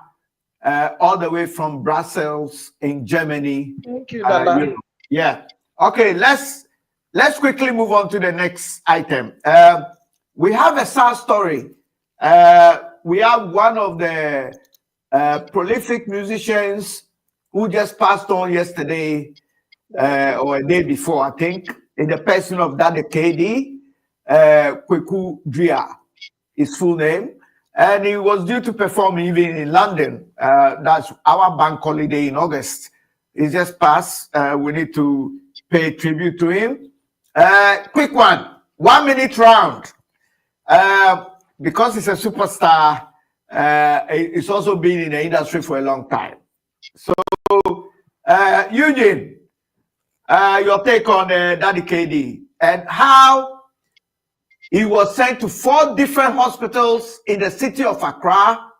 [SPEAKER 2] all the way from Brussels in Germany.
[SPEAKER 3] Thank you, Nana.
[SPEAKER 2] Yeah. Okay, let's quickly move on to the next item. We have a sad story. We have one of the prolific musicians who just passed on yesterday or a day before, I think, in the person of Daddy KD, Kweku Dria, his full name. And he was due to perform even in London. That's our bank holiday in August. He just passed. We need to pay tribute to him. Quick one, 1 minute round. Because he's a superstar, he's also been in the industry for a long time. So, Eugene, your take on Daddy KD and how he was sent to 4 different hospitals in the city of Accra,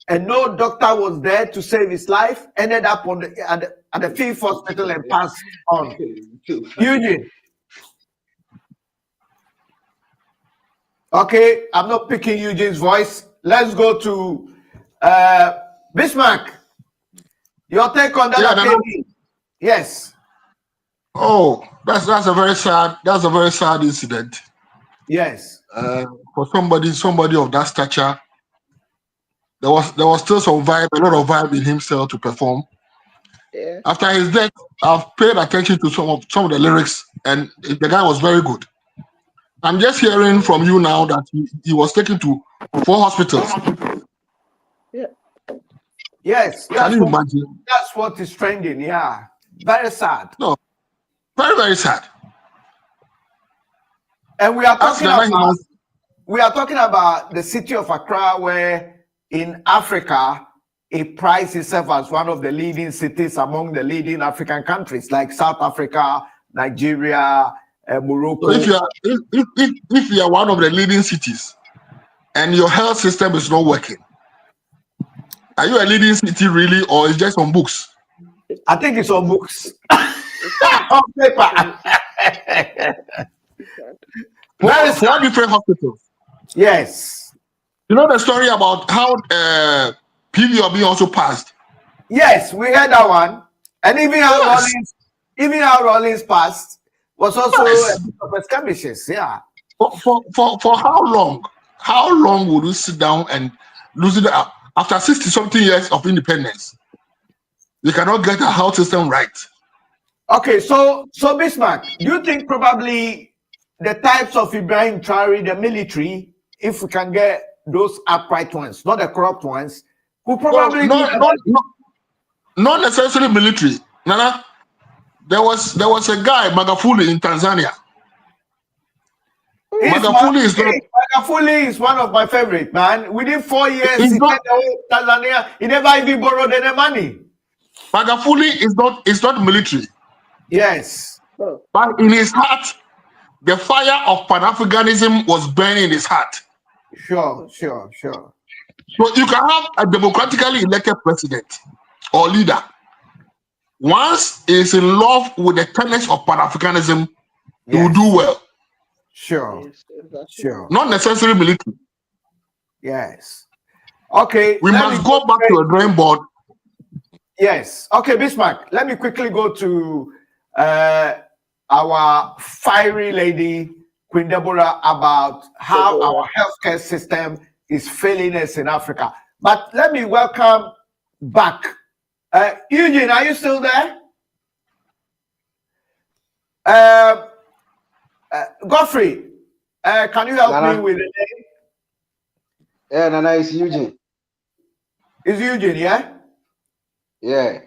[SPEAKER 2] and no doctor was there to save his life. Ended up on at the 5th hospital and passed on. Eugene. Okay, I'm not picking Eugene's voice. Let's go to Bismarck. Your take on that? Yeah, yes.
[SPEAKER 8] Oh, that's a very sad incident.
[SPEAKER 2] Yes.
[SPEAKER 8] For somebody of that stature, there was still some vibe, a lot of vibe in himself to perform.
[SPEAKER 3] Yeah.
[SPEAKER 8] After his death, I've paid attention to some of the lyrics, and the guy was very good. I'm just hearing from you now that he was taken to 4 hospitals.
[SPEAKER 3] Yeah.
[SPEAKER 2] Yes.
[SPEAKER 8] Can you imagine?
[SPEAKER 2] That's what is trending. Yeah. Very sad.
[SPEAKER 8] No. Very, very sad.
[SPEAKER 2] And we are talking about the city of Accra, where in Africa it prides itself as one of the leading cities among the leading African countries like South Africa, Nigeria, Morocco.
[SPEAKER 8] So if you are one of the leading cities and your health system is not working, are you a leading city really, or is it just on books?
[SPEAKER 2] I think it's on books. On paper.
[SPEAKER 8] Four different hospitals.
[SPEAKER 2] Yes.
[SPEAKER 8] You know the story about how PVOB also passed?
[SPEAKER 2] Yes, we heard that one. And even how Rollins passed was also a bit of a skirmishes. Yeah.
[SPEAKER 8] For how long? How long would you sit down and lose it up? After 60-something years of independence, we cannot get our health system right.
[SPEAKER 2] Okay, so Bismarck, do you think probably the types of Ibrahim Traore, the military, if we can get those upright ones, not the corrupt ones, who probably
[SPEAKER 8] not necessarily military. Nana, there was a guy, Magufuli, in Tanzania.
[SPEAKER 2] Magufuli is one of my favorite, man. Within 4 years, he sent the whole Tanzania. He never even borrowed any money.
[SPEAKER 8] Magufuli is not military.
[SPEAKER 2] Yes.
[SPEAKER 8] But in his heart, the fire of Pan-Africanism was burning in his heart.
[SPEAKER 2] Sure.
[SPEAKER 8] So you can have a democratically elected president or leader. Once he is in love with the tenets of Pan-Africanism, he will do well.
[SPEAKER 2] Sure.
[SPEAKER 8] Not necessarily military.
[SPEAKER 2] Yes. Okay.
[SPEAKER 8] We must go back to a drawing board.
[SPEAKER 2] Yes. Okay, Bismarck, let me quickly go to our fiery lady, Queen Deborah, about how our healthcare system is failing us in Africa. But let me welcome back. Eugene, are you still there? Godfrey, can you help me
[SPEAKER 5] Nana,
[SPEAKER 2] with the name?
[SPEAKER 5] yeah, Nana, it's Eugene.
[SPEAKER 2] It's Eugene, yeah?
[SPEAKER 5] Yeah.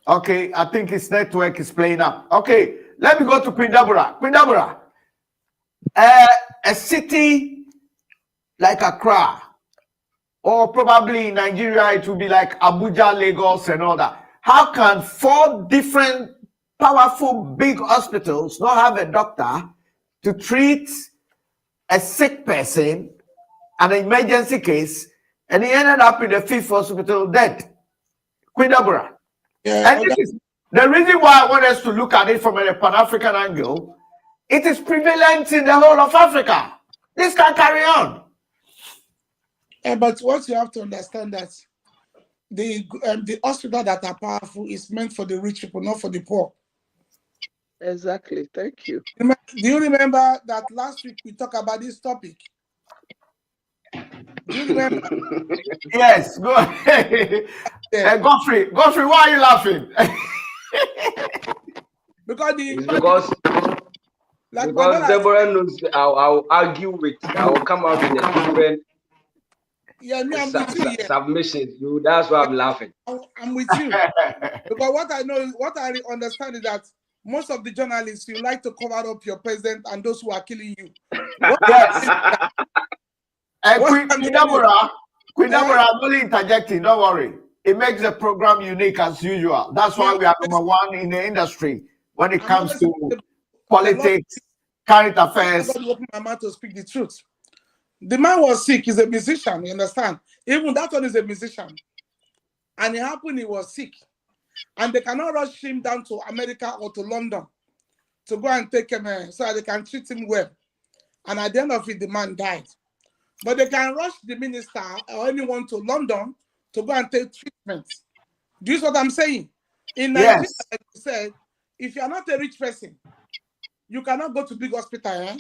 [SPEAKER 2] Okay, I think his network is playing up. Okay, let me go to Queen Deborah. Queen Deborah, a city like Accra, or probably in Nigeria, it would be like Abuja, Lagos, and all that. How can 4 different powerful big hospitals not have a doctor to treat a sick person, an emergency case, and he ended up in the 5th hospital dead? Queen Deborah.
[SPEAKER 6] Yeah,
[SPEAKER 2] And this is the reason why I want us to look at it from a Pan-African angle. It is prevalent in the whole of Africa. This can carry on.
[SPEAKER 6] but what you have to understand that the hospital that are powerful is meant for the rich people, not for the poor.
[SPEAKER 3] Exactly. Thank you.
[SPEAKER 6] Do you remember that last week we talked about this topic? Do you remember?
[SPEAKER 2] Yes, go ahead.
[SPEAKER 6] Yeah.
[SPEAKER 2] Godfrey, why are you laughing?
[SPEAKER 6] Because
[SPEAKER 5] It's because Deborah knows I'll argue with, I'll come out with a different
[SPEAKER 6] me, I'm with you. Yeah.
[SPEAKER 5] submissions. That's why I'm laughing.
[SPEAKER 6] I'm with you. Because what I know, what I understand is that most of the journalists, you like to cover up your president and those who are killing you.
[SPEAKER 2] Yes. Queen Deborah, I'm only interjecting, don't worry. It makes the program unique as usual. That's why we are number 1 in the industry when it comes to politics, current affairs.
[SPEAKER 6] I'm open my mouth to speak the truth. The man was sick. He's a musician, you understand? Even that one is a musician. And it happened, he was sick. And they cannot rush him down to America or to London to go and take him so that they can treat him well. And at the end of it, the man died. But they can rush the minister or anyone to London to go and take treatment. Do you see what I'm saying? In Nigeria,
[SPEAKER 2] Yes.
[SPEAKER 6] like you said, if you are not a rich person, you cannot go to big hospital.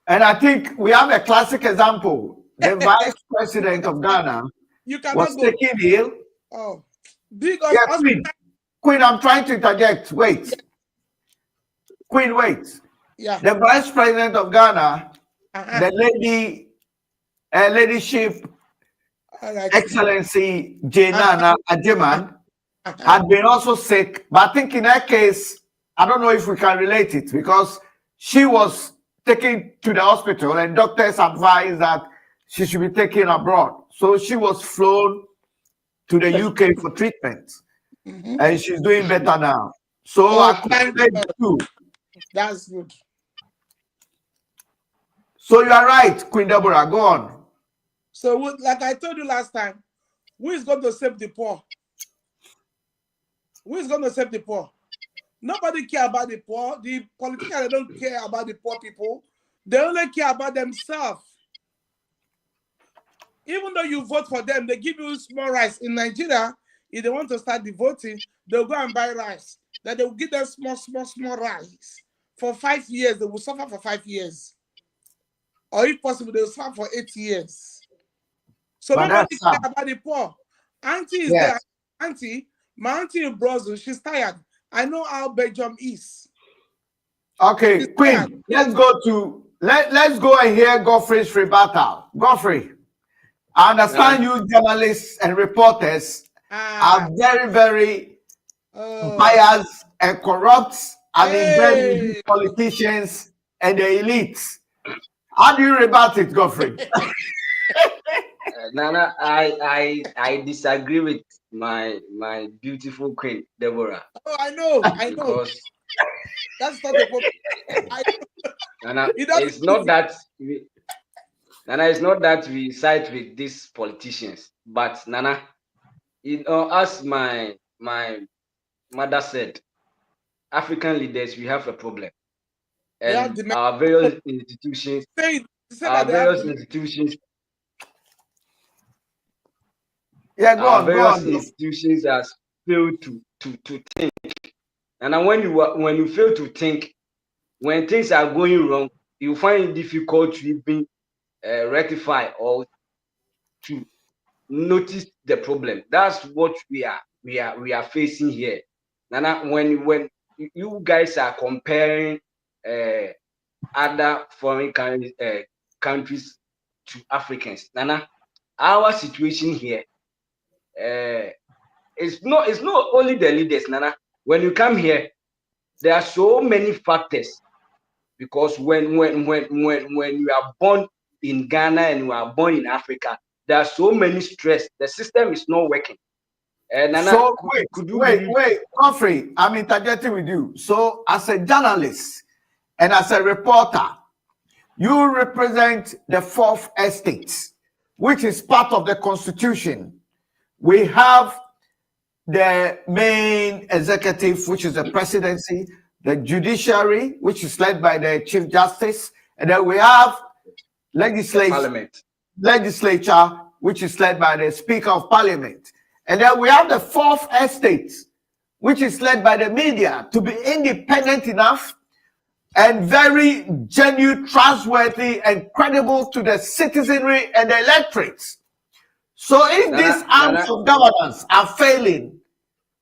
[SPEAKER 2] And I think we have a classic example. The vice president of Ghana was taken ill.
[SPEAKER 6] Oh, big
[SPEAKER 2] hospital. Queen, I'm trying to interject. Wait. Yeah. Queen, wait.
[SPEAKER 6] Yeah.
[SPEAKER 2] The vice president of Ghana, the ladyship, Excellency Jenana Ajeman, had been also sick. But I think in that case, I don't know if we can relate it because she was taken to the hospital and doctors advised that she should be taken abroad. So she was flown to the UK for treatment. And she's doing better now. So I could say too.
[SPEAKER 6] That's good.
[SPEAKER 2] So you are right, Queen Deborah. Go on.
[SPEAKER 6] So, like I told you last time, who is going to save the poor? Who is going to save the poor? Nobody care about the poor. The politicians don't care about the poor people. They only care about themselves. Even though you vote for them, they give you small rice. In Nigeria, if they want to start the voting, they'll go and buy rice. Then they will give them small rice. For 5 years, they will suffer for 5 years. Or if possible, they will suffer for 8 years. So nobody care about the poor. Auntie is there. Auntie, my auntie in Brazil, she's tired. I know how Belgium is.
[SPEAKER 2] Okay, she's Queen, tired. Let's go and hear Godfrey's rebuttal. Godfrey, I understand you journalists and reporters are very, very biased and corrupt and embedded politicians and the elites. How do you rebut it, Godfrey?
[SPEAKER 5] Nana, I disagree with my beautiful Queen Deborah.
[SPEAKER 6] Oh, I know.
[SPEAKER 5] Because
[SPEAKER 6] that's not the problem.
[SPEAKER 5] Nana, it's not that we side with these politicians, but Nana, as my mother said, African leaders, we have a problem, and our various institutions, institutions has failed to think. And when you fail to think, when things are going wrong, you find it difficult to even rectify or to notice the problem. That's what we are facing here. Nana, when you guys are comparing other foreign countries to Africans. Nana, our situation here, it's not only the leaders, Nana. When you come here, there are so many factors because when you are born in Ghana and you are born in Africa, there are so many stress. The system is not working. Nana,
[SPEAKER 2] So
[SPEAKER 5] could you believe?
[SPEAKER 2] wait, Godfrey, I'm interjecting with you. So as a journalist and as a reporter, you represent the fourth estate, which is part of the constitution. We have the main executive, which is the presidency, the judiciary, which is led by the chief justice, and then we have legislature, which is led by the speaker of parliament. And then we have the fourth estate, which is led by the media to be independent enough and very genuine, trustworthy, and credible to the citizenry and the electorates. So if these arms of governance are failing,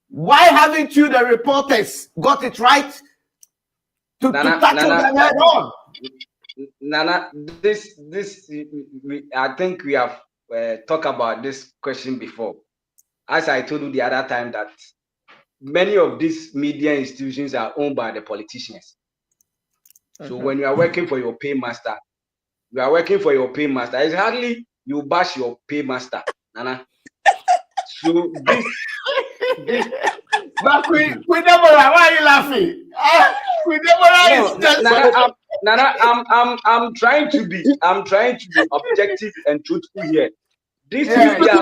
[SPEAKER 2] why haven't you, the reporters, got it right to tackle them head on?
[SPEAKER 5] Nana, I think we have talked about this question before. As I told you the other time, that many of these media institutions are owned by the politicians. So when you are working for your paymaster, it's hardly you bash your paymaster, Nana. So this
[SPEAKER 2] but we never. Why are you laughing? We never.
[SPEAKER 5] Nana, I'm trying to be objective and truthful here. This media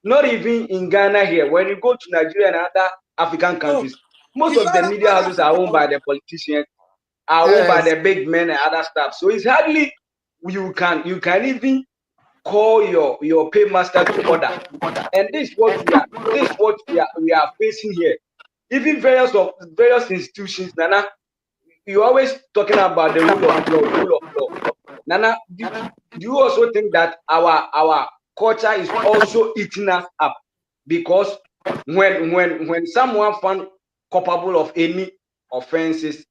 [SPEAKER 5] not even in Ghana here. When you go to Nigeria and other African countries, most of the media houses are owned by the politicians, are owned by the big men and other stuff. So it's hardly you can even call your paymaster to order. And this is what we are facing here. Even various institutions, Nana, you're always talking about the rule of law. Nana, do you also think that our culture is also eating us up? Because when someone found culpable of any offenses,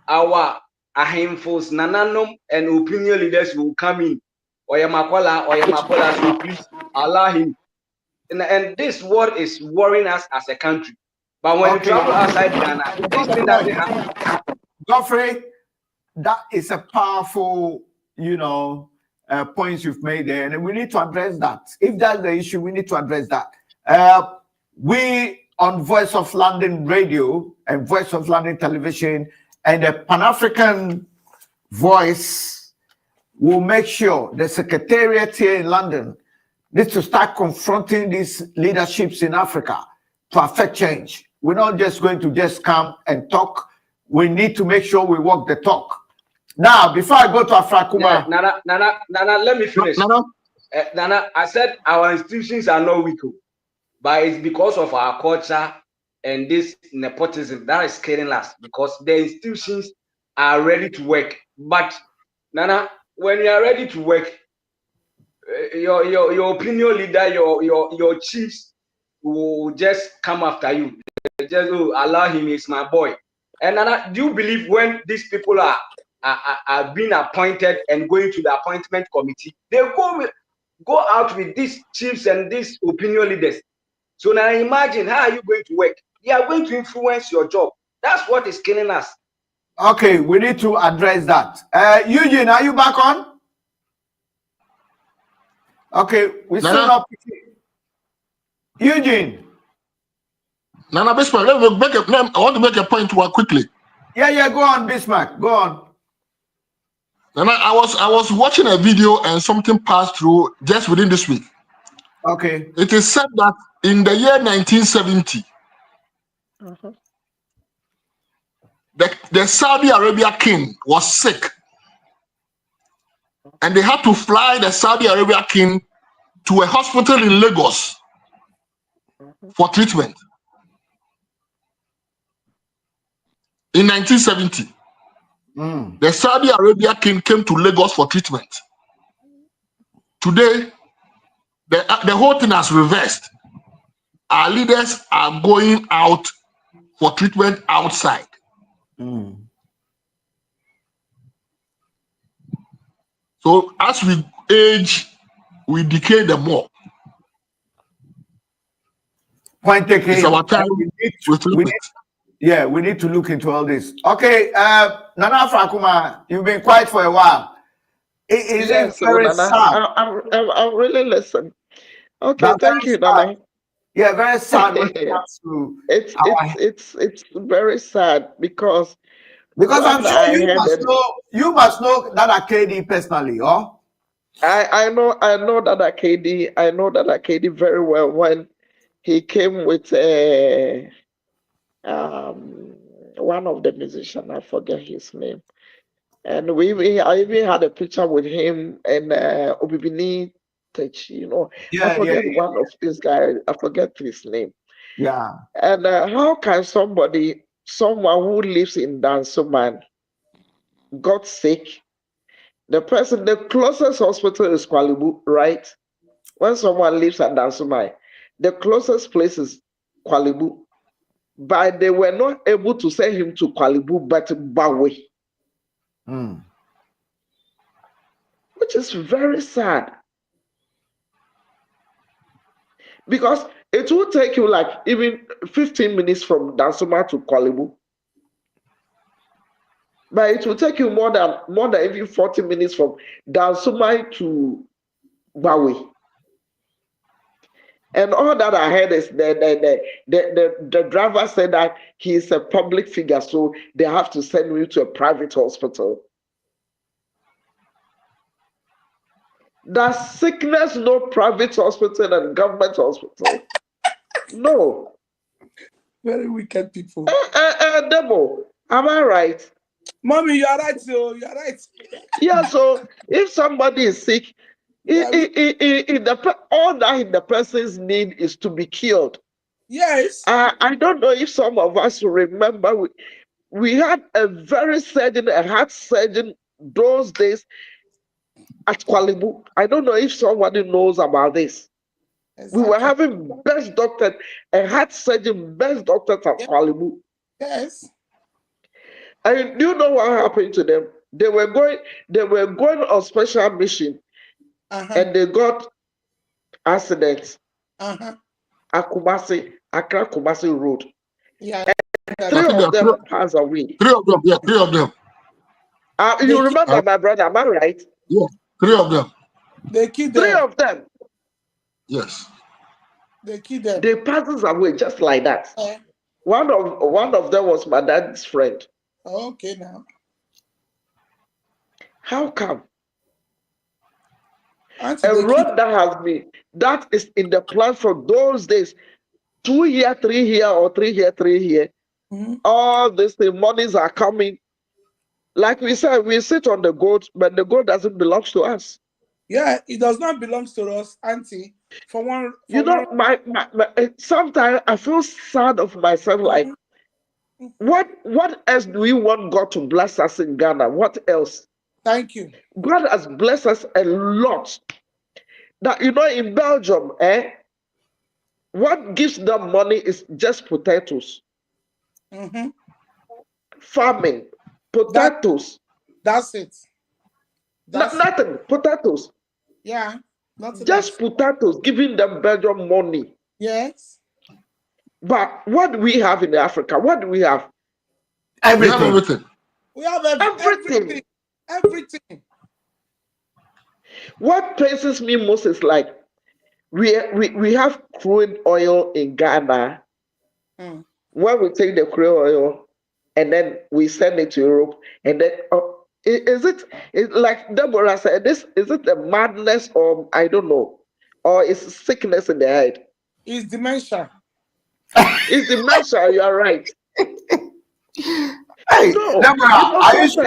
[SPEAKER 5] our handfuls, Nananom and opinion leaders will come in. Oyamakola, so please allow him. And this word is worrying us as a country. But when you travel outside Ghana, this thing doesn't happen.
[SPEAKER 2] Godfrey, that is a powerful, points you've made there, and we need to address that. If that's the issue, we need to address that. We on Voice of London Radio and Voice of London Television and the Pan-African Voice will make sure the Secretariat here in London needs to start confronting these leaderships in Africa to affect change. We're not just going to just come and talk. We need to make sure we walk the talk. Now, before I go to Afrakuma,
[SPEAKER 5] Nana, let me finish. Nana, I said our institutions are not weak, but it's because of our culture and this nepotism that is killing us. Because the institutions are ready to work, but Nana, when you are ready to work, your opinion leader, your chiefs will just come after you. Just allow him, he's my boy. And Nana, do you believe when these people are being appointed and going to the appointment committee, they go out with these chiefs and these opinion leaders? So now imagine, how are you going to work? They are going to influence your job. That's what is killing us.
[SPEAKER 2] Okay, we need to address that. Eugene, are you back on? Okay, we still not. Eugene.
[SPEAKER 8] Nana Bismarck, I want to make a point quickly.
[SPEAKER 2] Yeah, go on, Bismarck. Go on.
[SPEAKER 8] Nana, I was watching a video and something passed through just within this week.
[SPEAKER 2] Okay.
[SPEAKER 8] It is said that in the year 1970, the Saudi Arabia king was sick. And they had to fly the Saudi Arabia king to a hospital in Lagos for treatment. In 1970, the Saudi Arabia king came to Lagos for treatment. Today, the whole thing has reversed. Our leaders are going out for treatment outside. So as we age, we decay the more.
[SPEAKER 2] Point taken.
[SPEAKER 8] It's our time.
[SPEAKER 2] We need to look into all this. Okay, Nana Fakuma, you've been quiet for a while. Is
[SPEAKER 3] Yes,
[SPEAKER 2] it
[SPEAKER 3] so
[SPEAKER 2] very
[SPEAKER 3] Nana,
[SPEAKER 2] sad?
[SPEAKER 3] I'm really listening. Okay,
[SPEAKER 2] That's
[SPEAKER 3] thank
[SPEAKER 2] very
[SPEAKER 3] you,
[SPEAKER 2] sad.
[SPEAKER 3] Nana.
[SPEAKER 2] Yeah, very sad when it comes to
[SPEAKER 3] It's very sad because
[SPEAKER 2] I'm
[SPEAKER 3] what
[SPEAKER 2] sure
[SPEAKER 3] I heard,
[SPEAKER 2] you must know that KD personally, oh?
[SPEAKER 3] I know that KD, I know that KD very well when he came with one of the musicians, I forget his name. And I even had a picture with him and Obibini Techi, you know. I forget one of these guys, I forget his name.
[SPEAKER 2] Yeah.
[SPEAKER 3] And how can someone who lives in Dansoman got sick? The closest hospital is Kwalibu, right? When someone lives at Dansoman, the closest place is Kwalibu. But they were not able to send him to Kwalibu, but Bawe. Which is very sad. Because it will take you like even 15 minutes from Dansoma to Kwalibu. But it will take you more than even 40 minutes from Dansoma to Bawe. And all that I heard is the driver said that he is a public figure, so they have to send you to a private hospital. Does sickness no private hospital and government hospital? No.
[SPEAKER 6] Very wicked people.
[SPEAKER 3] Demo, am I right?
[SPEAKER 6] Mommy, you are right, so you are right.
[SPEAKER 3] Yeah, so if somebody is sick, all that in the person's need is to be cured.
[SPEAKER 6] Yes.
[SPEAKER 3] I don't know if some of us remember we had a heart surgeon those days at Kwalibu. I don't know if somebody knows about this. Exactly. We were having best doctor, a heart surgeon, best doctor at Kwalibu.
[SPEAKER 6] Yes.
[SPEAKER 3] And do you know what happened to them? They were going on special mission, and they got accidents. Accra Kumasi Road. Yeah. And three of them passed away.
[SPEAKER 8] Three of them, yeah, three of them.
[SPEAKER 3] You remember my brother, am I right?
[SPEAKER 8] Yeah, three of them.
[SPEAKER 6] They killed them.
[SPEAKER 3] Three of them.
[SPEAKER 8] Yes.
[SPEAKER 3] They killed them. They passed away just like that. One of them was my dad's friend.
[SPEAKER 6] Okay, now.
[SPEAKER 3] How come? A road that is in the plan for those days, 2 here, 3 here, or 3 here, 3 here. All these monies are coming. Like we said, we sit on the gold, but the gold doesn't belong to us.
[SPEAKER 6] Yeah, it does not belong to us, Auntie.
[SPEAKER 3] Sometimes I feel sad of myself. Like, what else do we want God to bless us in Ghana? What else?
[SPEAKER 6] Thank you.
[SPEAKER 3] God has blessed us a lot. That in Belgium, what gives them money is just potatoes. Farming, potatoes.
[SPEAKER 6] That's it.
[SPEAKER 3] Nothing. Potatoes.
[SPEAKER 6] Yeah.
[SPEAKER 3] Just potatoes, giving them Belgium money.
[SPEAKER 6] Yes.
[SPEAKER 3] But what do we have in Africa? What do we have?
[SPEAKER 8] Everything.
[SPEAKER 6] We have everything. Everything.
[SPEAKER 3] What places me most is like we have crude oil in Ghana. When we take the crude oil and then we send it to Europe, and then is it like Deborah said, is it a madness, or I don't know, or is sickness in the head?
[SPEAKER 6] It's dementia.
[SPEAKER 3] It's dementia, you are right.
[SPEAKER 2] Hey,
[SPEAKER 3] No,
[SPEAKER 2] Deborah, are you sure?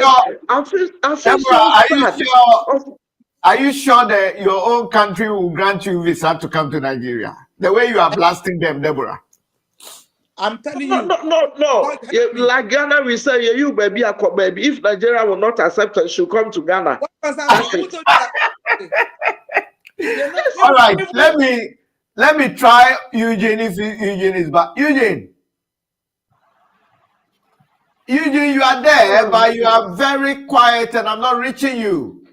[SPEAKER 2] Are you sure that your own country will grant you visa to come to Nigeria? The way you are blasting them, Deborah.
[SPEAKER 6] I'm telling you.
[SPEAKER 3] No. Like Ghana, we say, you baby, baby. If Nigeria will not accept her, she'll come to Ghana.
[SPEAKER 2] All right, let me try Eugene if Eugene is back. Eugene. Eugene, you are there, but you are very quiet and I'm not reaching you.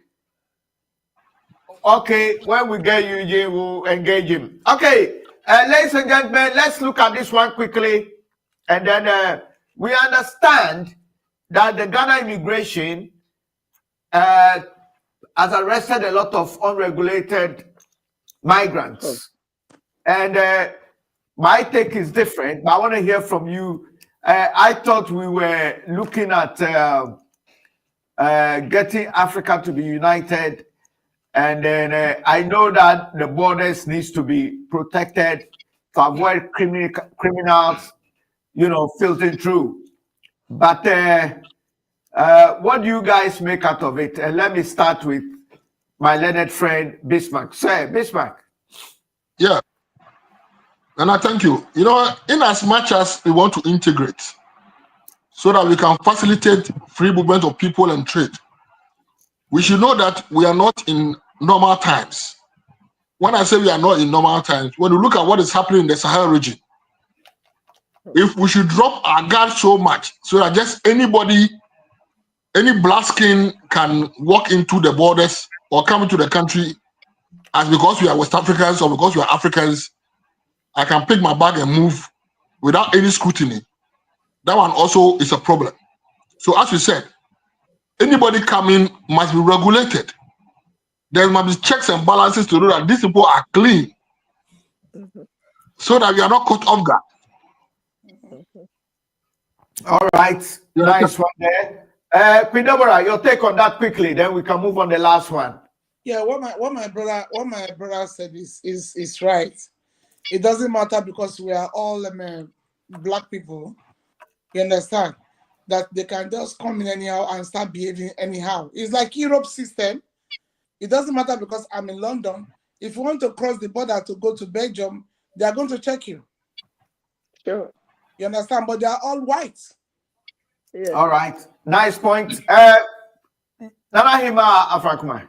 [SPEAKER 2] Okay, when we get Eugene, we'll engage him. Okay, ladies and gentlemen, let's look at this one quickly. And then we understand that the Ghana immigration has arrested a lot of unregulated migrants. And my take is different, but I want to hear from you. I thought we were looking at getting Africa to be united. And then I know that the borders needs to be protected to avoid criminals, filtering through. But what do you guys make out of it? And let me start with my learned friend Bismarck. Sir, Bismarck.
[SPEAKER 8] Yeah, and I thank you. In as much as we want to integrate so that we can facilitate free movement of people and trade, we should know that we are not in normal times. When I say we are not in normal times, when you look at what is happening in the Sahel region, if we should drop our guard so much so that just anybody, any black skin can walk into the borders or come into the country, as because we are West Africans or because we are Africans, I can pick my bag and move without any scrutiny. That one also is a problem. So as we said, anybody coming must be regulated. There must be checks and balances to know that these people are clean, so that we are not caught off guard.
[SPEAKER 2] All right, nice one there. Pindobora, your take on that quickly, then we can move on the last one.
[SPEAKER 6] Yeah, what my brother said is right. It doesn't matter because we are all black people. You understand that they can just come in anyhow and start behaving anyhow. It's like Europe system. It doesn't matter because I'm in London. If you want to cross the border to go to Belgium, they are going to check you.
[SPEAKER 3] Sure.
[SPEAKER 6] You understand? But they are all white.
[SPEAKER 3] Yeah.
[SPEAKER 2] All right, nice point. Nanahima Afrakuma.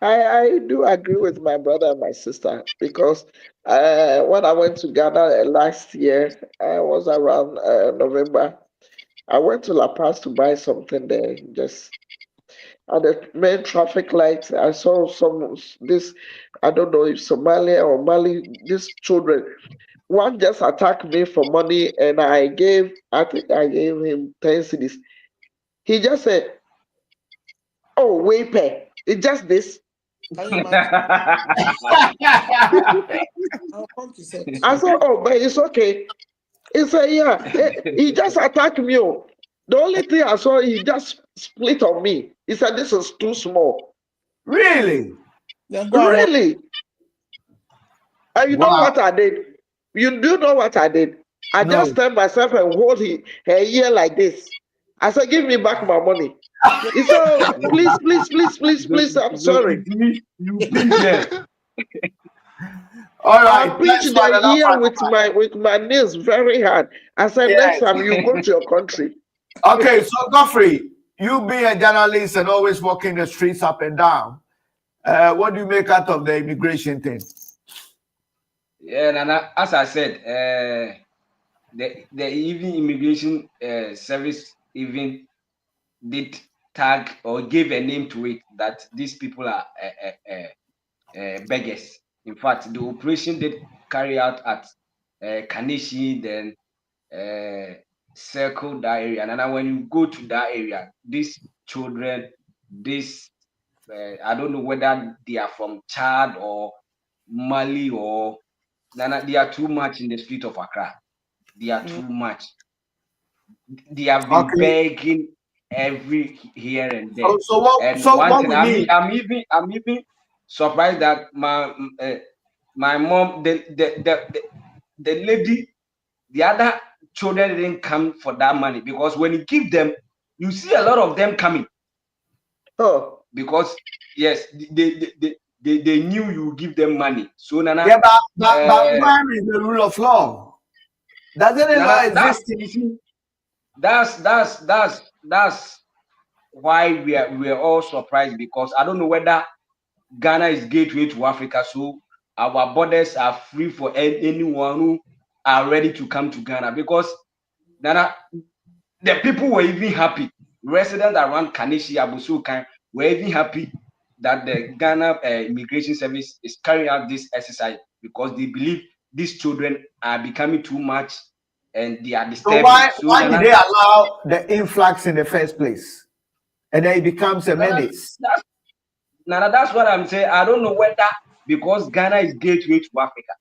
[SPEAKER 3] I do agree with my brother and my sister because when I went to Ghana last year, I was around November. I went to La Paz to buy something there. Just at the main traffic light, I saw this. I don't know if Somalia or Mali. These children, one just attacked me for money, and I think I gave him 10 cedis. He just said, "Oh, wait, pay. It's just this."
[SPEAKER 6] Can you imagine?
[SPEAKER 3] I said, "Oh, but it's okay." He said, "Yeah." He just attacked me. Oh. The only thing I saw, he just split on me. He said, "This is too small."
[SPEAKER 2] Really?
[SPEAKER 3] Really? And you know what I did? You do know what I did? I just turned myself and hold her ear like this. I said, "Give me back my money." He said, "Oh, please, please, please, please, please, I'm sorry."
[SPEAKER 5] You pinch her.
[SPEAKER 2] All right.
[SPEAKER 3] I pinched the ear with my nails very hard. I said, "Next time you go to your country."
[SPEAKER 2] Okay, so Godfrey, you being a journalist and always walking the streets up and down, what do you make out of the immigration thing?
[SPEAKER 5] Yeah, and as I said, the even immigration service even did tag or gave a name to it that these people are beggars. In fact, the operation did carry out at Kanishi, then circle that area. And then when you go to that area, these children, I don't know whether they are from Chad or Mali or Nana, they are too much in the street of Accra. They are too much. They have been begging every here and there. I'm even surprised that my mom, the lady, the other children didn't come for that money, because when you give them, you see a lot of them coming.
[SPEAKER 3] Oh,
[SPEAKER 5] because yes, they knew you give them money. So Nana,
[SPEAKER 2] yeah, but where is the rule of law? Doesn't it not exist?
[SPEAKER 5] That's why we are all surprised, because I don't know whether Ghana is gateway to Africa, so our borders are free for anyone who are ready to come to Ghana, because Nana, the people were even happy. Residents around Kanishi, Abusukan were even happy that the Ghana Immigration Service is carrying out this exercise because they believe these children are becoming too much and they are
[SPEAKER 2] So
[SPEAKER 5] disturbing. So
[SPEAKER 2] why did
[SPEAKER 5] Nana,
[SPEAKER 2] they allow the influx in the first place? And then it becomes a
[SPEAKER 5] Nana,
[SPEAKER 2] menace.
[SPEAKER 5] that's what I'm saying. I don't know whether because Ghana is gateway to Africa.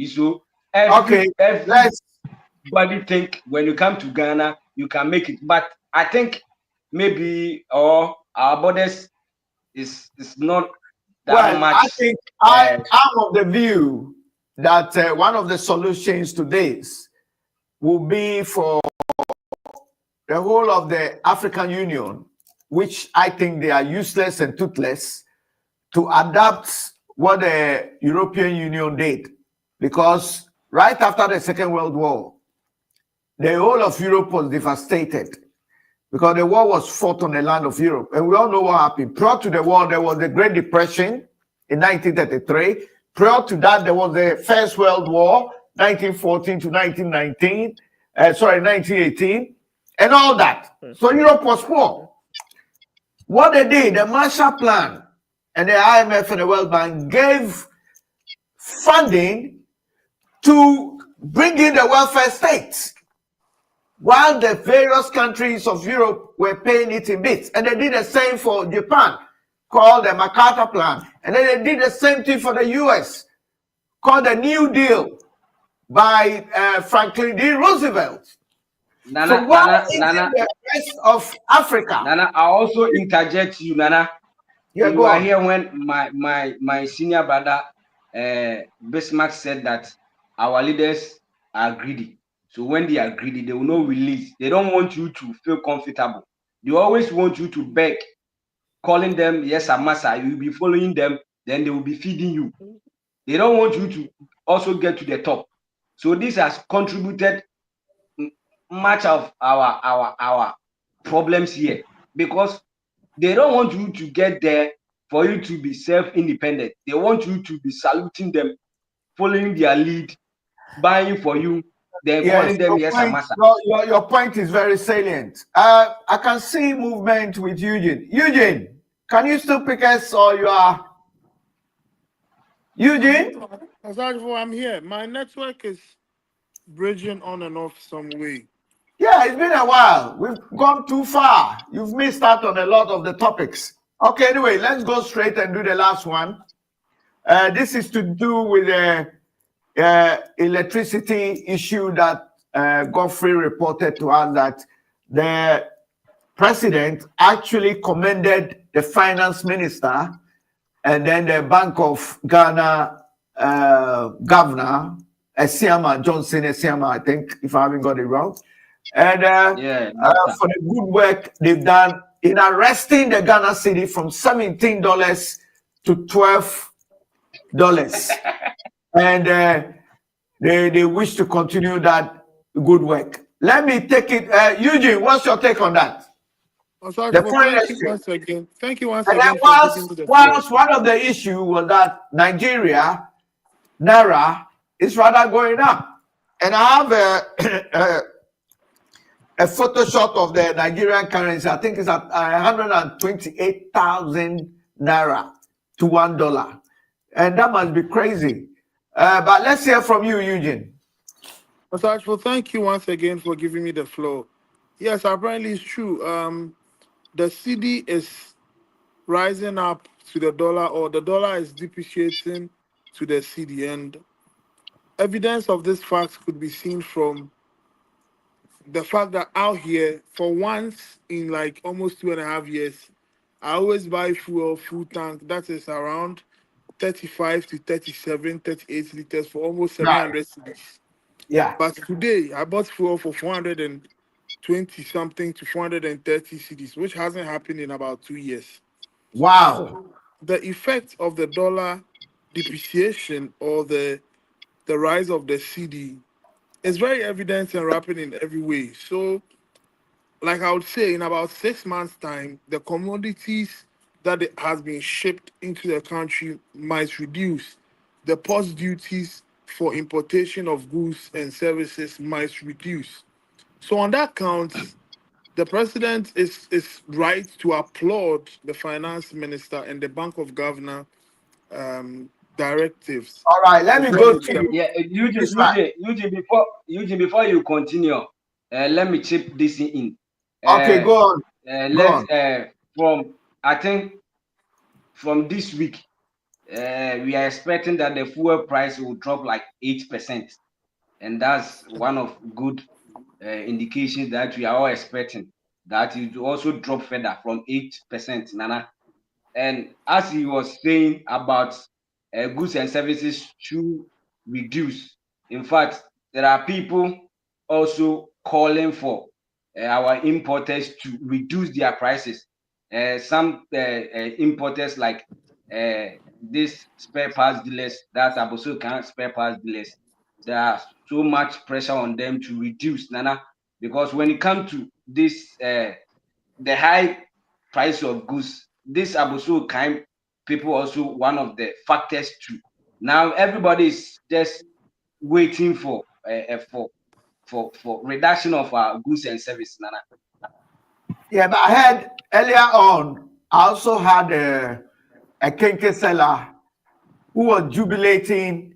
[SPEAKER 5] So
[SPEAKER 2] Okay,
[SPEAKER 5] everybody
[SPEAKER 2] let's
[SPEAKER 5] think when you come to Ghana you can make it, but I think maybe or our borders is not that
[SPEAKER 2] well, I
[SPEAKER 5] much.
[SPEAKER 2] think
[SPEAKER 5] Uh,
[SPEAKER 2] I'm of the view that one of the solutions to this will be for the whole of the African Union, which I think they are useless and toothless, to adapt what the European Union did. Because right after the Second World War, the whole of Europe was devastated because the war was fought on the land of Europe. And we all know what happened. Prior to the war, there was the Great Depression in 1933. Prior to that, there was the First World War, 1914 to 1919, 1918, and all that. So Europe was poor. What they did, the Marshall Plan and the IMF and the World Bank gave funding to bring in the welfare state, while the various countries of Europe were paying it in bits. And they did the same for Japan, called the MacArthur Plan. And then they did the same thing for the US, called the New Deal by Franklin D. Roosevelt. So why isn't the rest of Africa?
[SPEAKER 5] Nana, I also interject you, Nana.
[SPEAKER 2] Yeah,
[SPEAKER 5] You
[SPEAKER 2] go
[SPEAKER 5] are
[SPEAKER 2] on.
[SPEAKER 5] here when my senior brother Bismarck said that our leaders are greedy. So when they are greedy, they will not release. They don't want you to feel comfortable. They always want you to beg, calling them yes, massa. You will be following them, then they will be feeding you. They don't want you to also get to the top. So this has contributed much of our problems here because they don't want you to get there for you to be self-independent. They want you to be saluting them, following their lead, buying for you, then
[SPEAKER 2] Yes,
[SPEAKER 5] calling them yes, massa.
[SPEAKER 2] your point is very salient. I can see movement with Eugene. Eugene, can you still pick us or you are Eugene?
[SPEAKER 4] Osagyeo, I'm here. My network is bridging on and off some way.
[SPEAKER 2] Yeah, it's been a while. We've gone too far. You've missed out on a lot of the topics. Okay, anyway, let's go straight and do the last one. This is to do with the electricity issue that Godfrey reported to us that the president actually commended the finance minister and then the Bank of Ghana governor, Johnson Esiama, I think, if I haven't got it wrong, and for the good work they've done in arresting the Ghana cedi from $17 to $12, and they wish to continue that good work. Let me take it. Eugene, what's your take on that? The foreign
[SPEAKER 4] Thank you
[SPEAKER 2] exchange.
[SPEAKER 4] once again. Thank you once
[SPEAKER 2] And then
[SPEAKER 4] again for giving me the floor.
[SPEAKER 2] one of the issue was that Nigeria, Naira, is rather going up. And I have a Photoshop of the Nigerian currency. I think it's at 128,000 Naira to $1. And that must be crazy. But let's hear from you, Eugene.
[SPEAKER 4] Osagyeo, thank you once again for giving me the floor. Yes, apparently it's true. The cedi is rising up to the dollar, or the dollar is depreciating to the cedi, and evidence of this fact could be seen from the fact that out here, for once in like almost 2.5 years, I always buy full tank that is around 35 to 37, 38 liters for almost 700 cedis.
[SPEAKER 2] Yeah.
[SPEAKER 4] But today, I bought fuel for 420 something to 430 cedis, which hasn't happened in about 2 years.
[SPEAKER 2] Wow.
[SPEAKER 4] So the effect of the dollar depreciation or the rise of the cedi is very evident and rapid in every way. So, like I would say, in about 6 months' time, the commodities that it has been shipped into the country might reduce. The post duties for importation of goods and services might reduce. So on that count, the president is right to applaud the finance minister and the Bank of Governor directives.
[SPEAKER 2] All right, let me go to
[SPEAKER 5] Yeah,
[SPEAKER 2] this one.
[SPEAKER 5] Eugene, before you continue, let me chip this in.
[SPEAKER 2] Okay, go on. Go on.
[SPEAKER 5] From I think from this week, we are expecting that the fuel price will drop like 8%, and that's one of good indications that we are all expecting that it will also drop further from 8%, Nana. And as he was saying about goods and services should reduce. In fact, there are people also calling for our importers to reduce their prices. Some importers like these spare parts dealers, that also can spare parts dealers, there are so much pressure on them to reduce, Nana, because when it comes to this, the high price of goods, this also kind people also one of the factors too. Now everybody is just waiting for reduction of our goods and services, Nana.
[SPEAKER 2] Yeah, but I heard earlier on, I also had a kinky seller who was jubilating.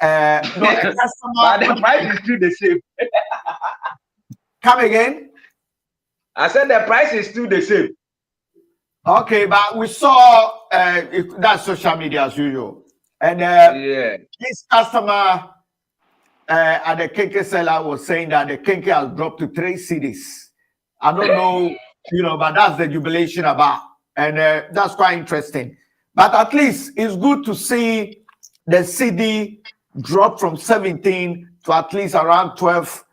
[SPEAKER 2] No, a
[SPEAKER 5] But the
[SPEAKER 2] customer.
[SPEAKER 5] price is still the same.
[SPEAKER 2] Come again?
[SPEAKER 5] I said the price is still the same.
[SPEAKER 2] Okay, but we saw that's social media as usual. And this customer at the kinky seller was saying that the kinky has dropped to 3 cities. I don't know, but that's the jubilation about. And that's quite interesting. But at least it's good to see the CD drop from 17 to at least around 12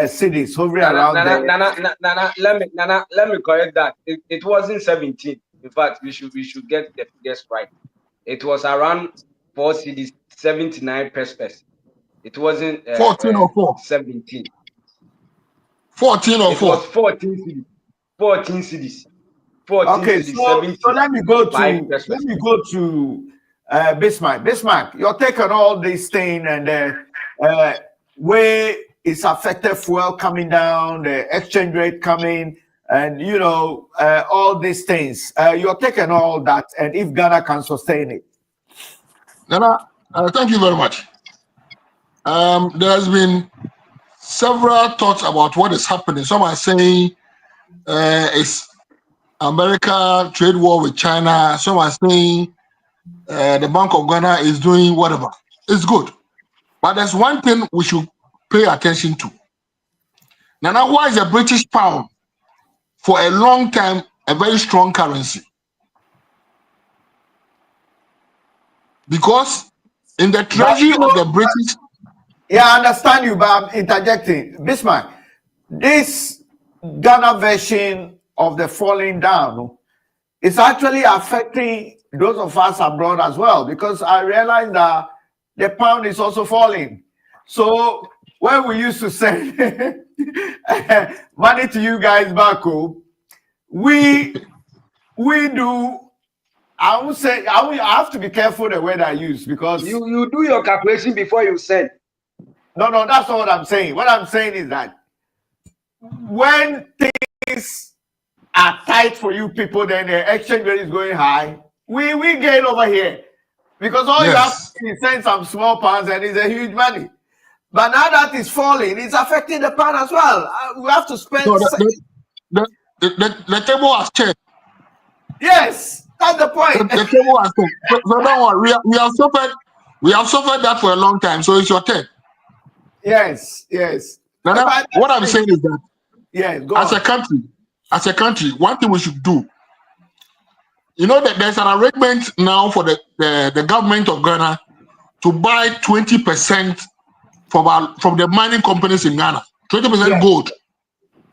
[SPEAKER 2] cities hovering around there.
[SPEAKER 5] Nana, let me correct that. It wasn't 17. In fact, we should get the figures right. It was around 4 cities, 79 pesos. It wasn't
[SPEAKER 8] 14 or 4.
[SPEAKER 5] 17.
[SPEAKER 8] 14 or
[SPEAKER 5] it
[SPEAKER 8] 4.
[SPEAKER 5] Was 14 cities. 14 cities. 14
[SPEAKER 2] Okay,
[SPEAKER 5] cities,
[SPEAKER 2] so
[SPEAKER 5] 70.
[SPEAKER 2] let me go to Bismarck. Bismarck, your take on all this thing and where it's affected fuel coming down, the exchange rate coming, and all these things. Your take on all that, and if Ghana can sustain it.
[SPEAKER 8] Nana, thank you very much. There has been several thoughts about what is happening. Some are saying it's America trade war with China. Some are saying the Bank of Ghana is doing whatever. It's good. But there's one thing we should pay attention to. Nana, why is the British pound for a long time a very strong currency? Because in the treasury of the British...
[SPEAKER 2] Yeah, I understand you, but I'm interjecting. Bismarck, this Ghana version of the falling down is actually affecting those of us abroad as well, because I realize that the pound is also falling. So when we used to send money to you guys back home, we do. I would say I have to be careful the word I use, because
[SPEAKER 5] you do your calculation before you send.
[SPEAKER 2] No, that's not what I'm saying. What I'm saying is that when things are tight for you people, then the exchange rate is going high. We gain over here, because all you have to do is send some small pounds and it's a huge money. But now that it's falling, it's affecting the pound as well. We have to spend.
[SPEAKER 8] So the table has changed.
[SPEAKER 2] Yes, that's the point.
[SPEAKER 8] The table has changed. So don't worry. We have suffered that for a long time. So it's your turn.
[SPEAKER 2] Yes.
[SPEAKER 8] Now, what I'm saying is that as a country, one thing we should do, that there's an arrangement now for the government of Ghana to buy 20% from the mining companies in Ghana, 20% gold.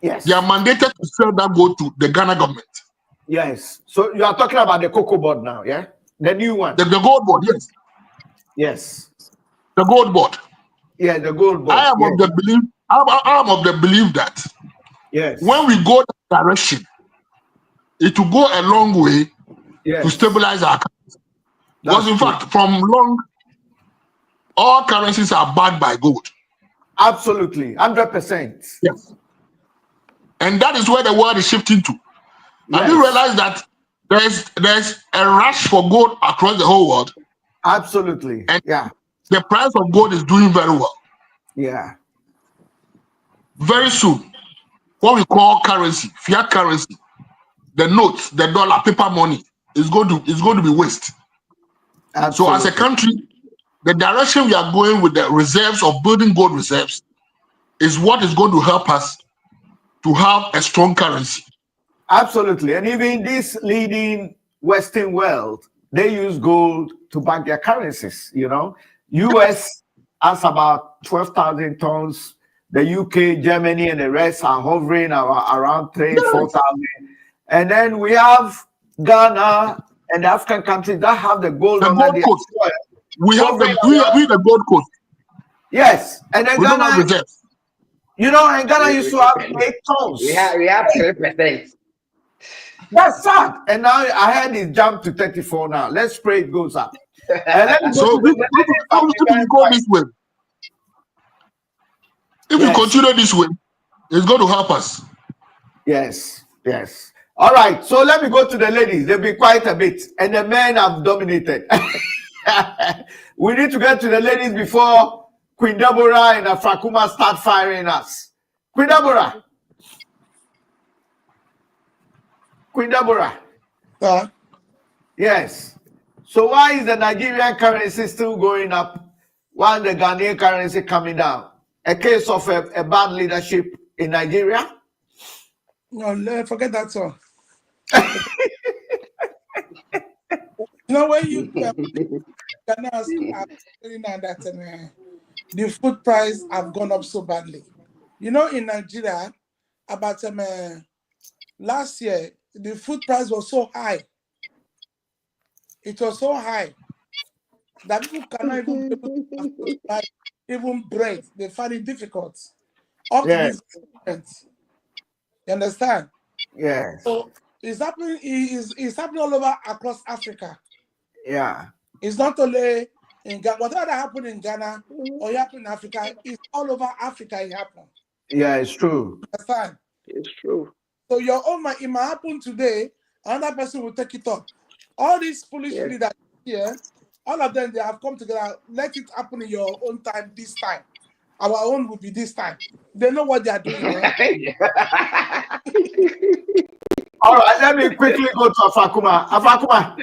[SPEAKER 2] Yes.
[SPEAKER 8] They are mandated to sell that gold to the Ghana government.
[SPEAKER 2] Yes. So you are talking about the cocoa board now, yeah? The new one.
[SPEAKER 8] The gold board, yes.
[SPEAKER 2] Yes.
[SPEAKER 8] The gold board.
[SPEAKER 2] Yeah, the gold board.
[SPEAKER 8] I am of the belief that when we go that direction, it will go a long way to stabilize our currency. Because in fact, from long, all currencies are backed by gold.
[SPEAKER 2] Absolutely, 100%.
[SPEAKER 8] Yes. And that is where the world is shifting to. Have you
[SPEAKER 2] Yes,
[SPEAKER 8] realized that there's a rush for gold across the whole world,
[SPEAKER 2] absolutely.
[SPEAKER 8] and
[SPEAKER 2] Yeah,
[SPEAKER 8] the price of gold is doing very well.
[SPEAKER 2] yeah,
[SPEAKER 8] Very soon, what we call currency, fiat currency, the notes, the dollar, paper money is going to be waste. So as a
[SPEAKER 2] absolutely.
[SPEAKER 8] country, the direction we are going with the reserves of building gold reserves is what is going to help us to have a strong currency.
[SPEAKER 2] Absolutely. And even this leading Western world, they use gold to back their currencies. US has about 12,000 tons. The UK, Germany, and the rest are hovering around 3, 4,000. And then we have Ghana and the African countries that have the gold
[SPEAKER 8] The
[SPEAKER 2] under
[SPEAKER 8] Gold
[SPEAKER 2] their
[SPEAKER 8] Coast,
[SPEAKER 2] soil.
[SPEAKER 8] we have
[SPEAKER 2] Hovering
[SPEAKER 8] we the Gold Coast.
[SPEAKER 2] Yes. And then
[SPEAKER 8] We don't have
[SPEAKER 2] Ghana,
[SPEAKER 8] reserves.
[SPEAKER 2] and Ghana
[SPEAKER 5] We,
[SPEAKER 2] used
[SPEAKER 5] we,
[SPEAKER 2] to have
[SPEAKER 5] we
[SPEAKER 2] 8 tons.
[SPEAKER 5] we have 3%.
[SPEAKER 2] That's sad. And now I heard it jumped to 34 now. Let's pray it goes up. And let me go
[SPEAKER 8] So
[SPEAKER 2] to the ladies of the
[SPEAKER 8] if we
[SPEAKER 2] event.
[SPEAKER 8] go this way, if we
[SPEAKER 2] Yes,
[SPEAKER 8] continue this way, it's going to help us.
[SPEAKER 2] yes, yes. All right. So let me go to the ladies. They'll be quite a bit. And the men have dominated. We need to get to the ladies before Queen Deborah and Afrakuma start firing us. Queen Deborah. Queen Deborah. Yes. So why is the Nigerian currency still going up while the Ghanaian currency coming down? A case of a bad leadership in Nigeria?
[SPEAKER 6] No, forget that song. When you Ghana are saying that the food price have gone up so badly. In Nigeria, about last year, the food price was so high. It was so high that people cannot even be able to afford to buy even bread. They find it difficult. Up to
[SPEAKER 2] Yes,
[SPEAKER 6] this moment. You understand?
[SPEAKER 2] yes,
[SPEAKER 6] So it's happening, it's happening all over across Africa.
[SPEAKER 2] yeah,
[SPEAKER 6] It's not only in Ghana. Whatever that happened in Ghana or happen in Africa, it's all over Africa it happened.
[SPEAKER 2] yeah, it's true.
[SPEAKER 6] Understand?
[SPEAKER 3] It's true.
[SPEAKER 6] So your own it might happen today, another person will take it up. All these foolish
[SPEAKER 3] Yes.
[SPEAKER 6] leaders here, all of them, they have come together. Let it happen in your own time this time. Our own will be this time. They know what they are doing.
[SPEAKER 2] All right, let me quickly go to Afakuma. Afakuma.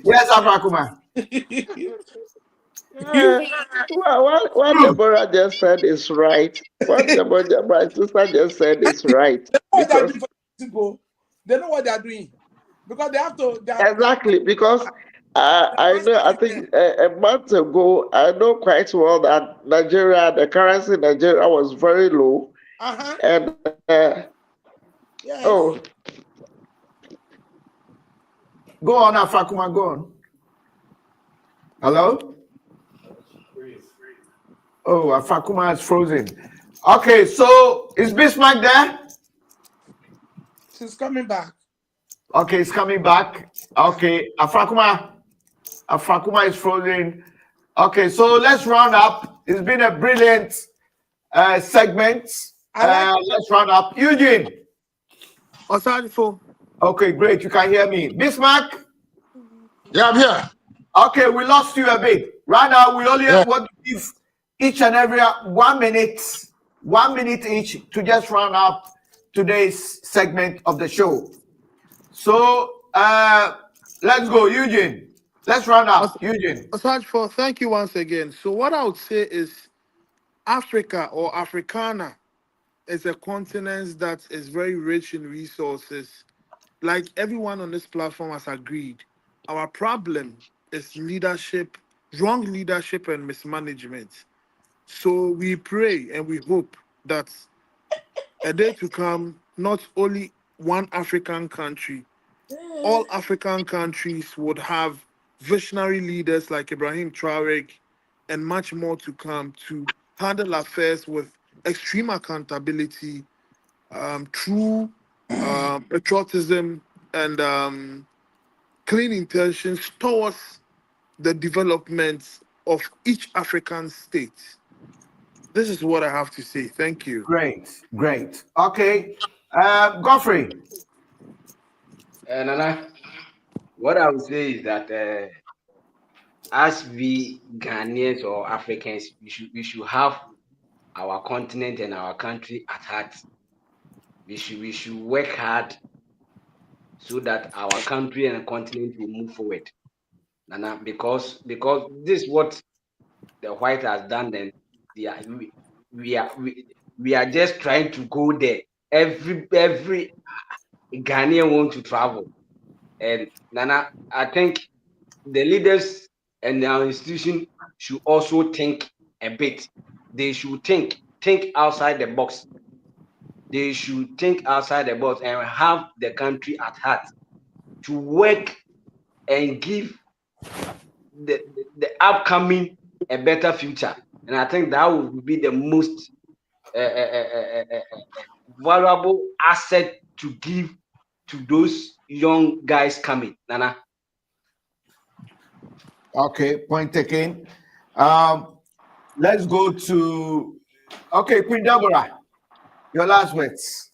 [SPEAKER 2] Yes, Afakuma.
[SPEAKER 3] Well, what Deborah just said is right. What my sister just said is right. Because
[SPEAKER 6] They know what they are doing. Because they have to.
[SPEAKER 3] exactly, because I know, I think a month ago, I know quite well that Nigeria, the currency in Nigeria was very low. And
[SPEAKER 6] Yes.
[SPEAKER 3] oh,
[SPEAKER 2] Go on, Afakuma, go on. Hello? Oh, Afakuma is frozen. Okay, so is Bismarck there?
[SPEAKER 6] She's coming back.
[SPEAKER 2] Okay, it's coming back. Okay, Afakuma is frozen. Okay, so let's round up. It's been a brilliant segment. Let's round up. Eugene.
[SPEAKER 4] OSAGYEO.
[SPEAKER 2] Okay, great. You can hear me. Bismarck.
[SPEAKER 8] Yeah, I'm here.
[SPEAKER 2] Okay, we lost you a bit. Right now, we only want to give each and every 1 minute each to just round up today's segment of the show. So let's go, Eugene. Let's round up, Eugene.
[SPEAKER 4] OSAGYEO, thank you once again. So what I would say is Africa or Africana is a continent that is very rich in resources. Like everyone on this platform has agreed, our problem is leadership, wrong leadership and mismanagement. So we pray and we hope that a day to come, not only one African country, all African countries would have visionary leaders like Ibrahim Traoré and much more to come to handle affairs with extreme accountability, true patriotism, and clean intentions towards the development of each African state. This is what I have to say. Thank you.
[SPEAKER 2] Great, great. Okay, Godfrey.
[SPEAKER 5] Nana, what I would say is that as we Ghanaians or Africans, we should have our continent and our country at heart. We should work hard so that our country and continent will move forward. Nana, because this is what the white has done. Then we are just trying to go there. Every Ghanaian want to travel, and Nana, I think the leaders and our institution should also think a bit. They should think outside the box. They should think outside the box and have the country at heart to work and give the upcoming a better future. And I think that would be the most valuable asset to give to those young guys coming. Nana.
[SPEAKER 2] Okay, point taken. Let's go to Queen Deborah. Your last words.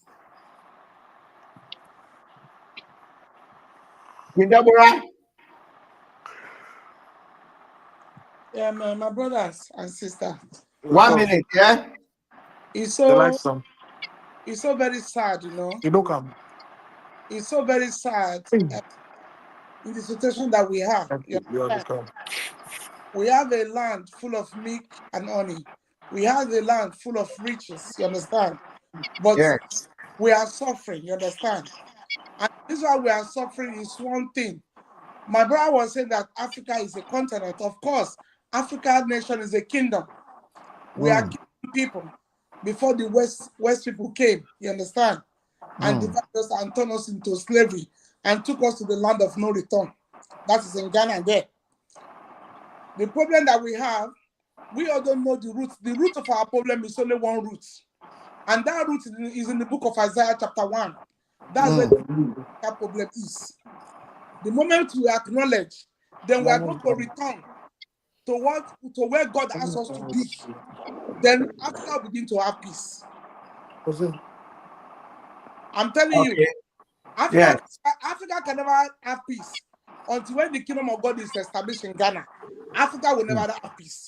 [SPEAKER 2] Queen Deborah.
[SPEAKER 6] Yeah, my brothers and sisters.
[SPEAKER 2] 1 minute, yeah.
[SPEAKER 6] It's
[SPEAKER 4] The
[SPEAKER 6] so
[SPEAKER 4] life song.
[SPEAKER 6] it's so very sad, you know.
[SPEAKER 4] You don't come.
[SPEAKER 6] It's so very sad in the situation that we have. You understand? We have a land full of milk and honey. We have a land full of riches. You understand? But
[SPEAKER 2] Yes.
[SPEAKER 6] we are suffering. You understand? And this is why we are suffering is one thing. My brother was saying that Africa is a continent. Of course, African nation is a kingdom. We are kingdom people before the West people came. You understand? And divided us and turned us into slavery and took us to the land of no return. That is in Ghana there. The problem that we have, we all don't know the root. The root of our problem is only one root. And that root is in the book of Isaiah chapter 1. That's where the problem is. The moment we acknowledge, then we are going to return to where God asked us to be. Then Africa will begin to have peace. I'm telling you, Africa can never have peace until when the kingdom of God is established in Ghana. Africa will never have peace.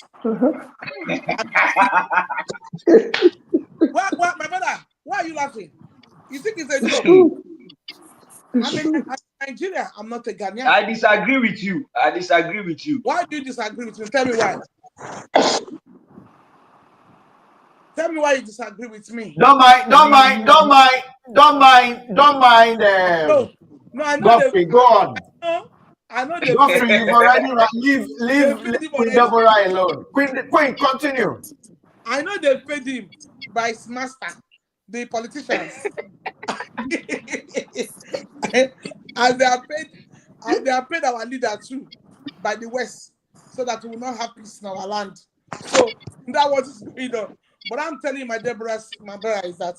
[SPEAKER 6] What, my brother? Why are you laughing? You think it's a joke? I'm in Nigeria. I'm not a Ghanaian.
[SPEAKER 5] I disagree with you.
[SPEAKER 6] Why do you disagree with me? Tell me why. Tell me why you disagree with me.
[SPEAKER 2] Don't mind. No,
[SPEAKER 6] I know
[SPEAKER 2] Godfrey, go on.
[SPEAKER 6] I know they
[SPEAKER 2] Godfrey, you've already leave Queen Deborah alone. Queen, continue.
[SPEAKER 6] I know they paid him by his master, the politicians. and they are paid our leader too by the West, so that we will not have peace in our land. So that was going on. But I'm telling you, my brother, is that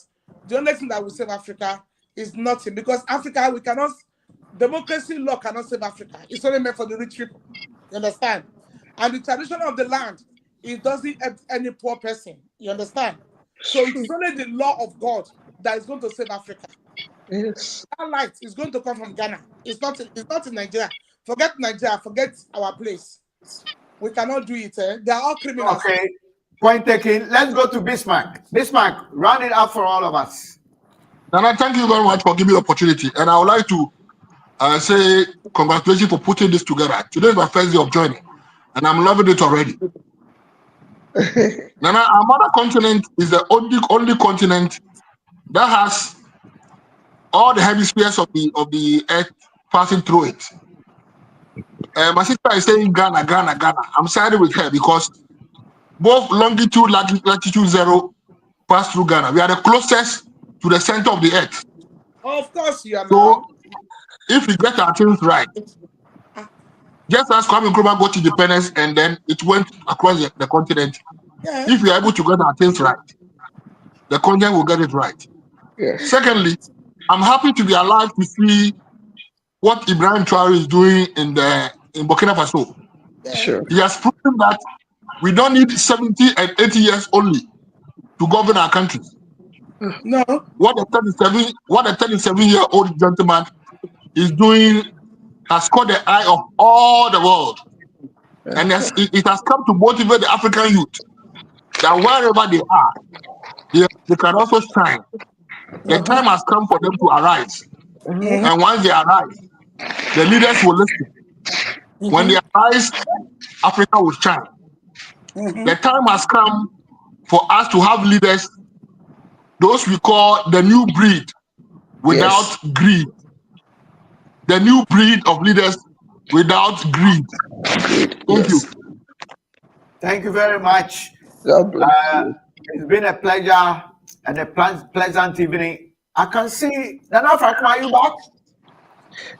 [SPEAKER 6] the only thing that will save Africa is nothing, because Africa, we cannot, democracy law cannot save Africa. It's only meant for the rich people. You understand? And the tradition of the land, it doesn't help any poor person. You understand? So it's only the law of God that is going to save Africa.
[SPEAKER 3] Yes.
[SPEAKER 6] That light is going to come from Ghana. It's not in Nigeria. Forget Nigeria. Forget our place. We cannot do it. They are all criminals.
[SPEAKER 2] Okay. Point taken. Let's go to Bismarck. Bismarck, round it up for all of us.
[SPEAKER 8] And I thank you very much for giving me the opportunity. And I would like to say congratulations for putting this together. Today is my first day of joining, and I'm loving it already. Nana, our mother continent is the only continent that has all the hemispheres of the earth passing through it. My sister is saying Ghana. I'm siding with her because both longitude, latitude zero pass through Ghana. We are the closest to the center of the earth.
[SPEAKER 6] Of course you are.
[SPEAKER 8] So if we get our things right, just as Kwame Nkrumah got independence and then it went across the continent, if we are able to get our things right, the continent will get it right.
[SPEAKER 3] Yes.
[SPEAKER 8] Secondly, I'm happy to be alive to see what Ibrahim Traore is doing in Burkina Faso.
[SPEAKER 3] Sure.
[SPEAKER 8] He has proven that we don't need 70 and 80 years only to govern our countries.
[SPEAKER 6] No.
[SPEAKER 8] What a 37-year-old gentleman is doing has caught the eye of all the world. And it has come to motivate the African youth that wherever they are, they can also shine. The time has come for them to arise. And once they arise, the leaders will listen. When they arise, Africa will shine. The time has come for us to have leaders, those we call the new breed, without greed. The new breed of leaders without greed. Thank you.
[SPEAKER 2] Thank you very much.
[SPEAKER 3] God bless you.
[SPEAKER 2] It's been a pleasure and a pleasant evening. I can see Nana Fakma, are you back?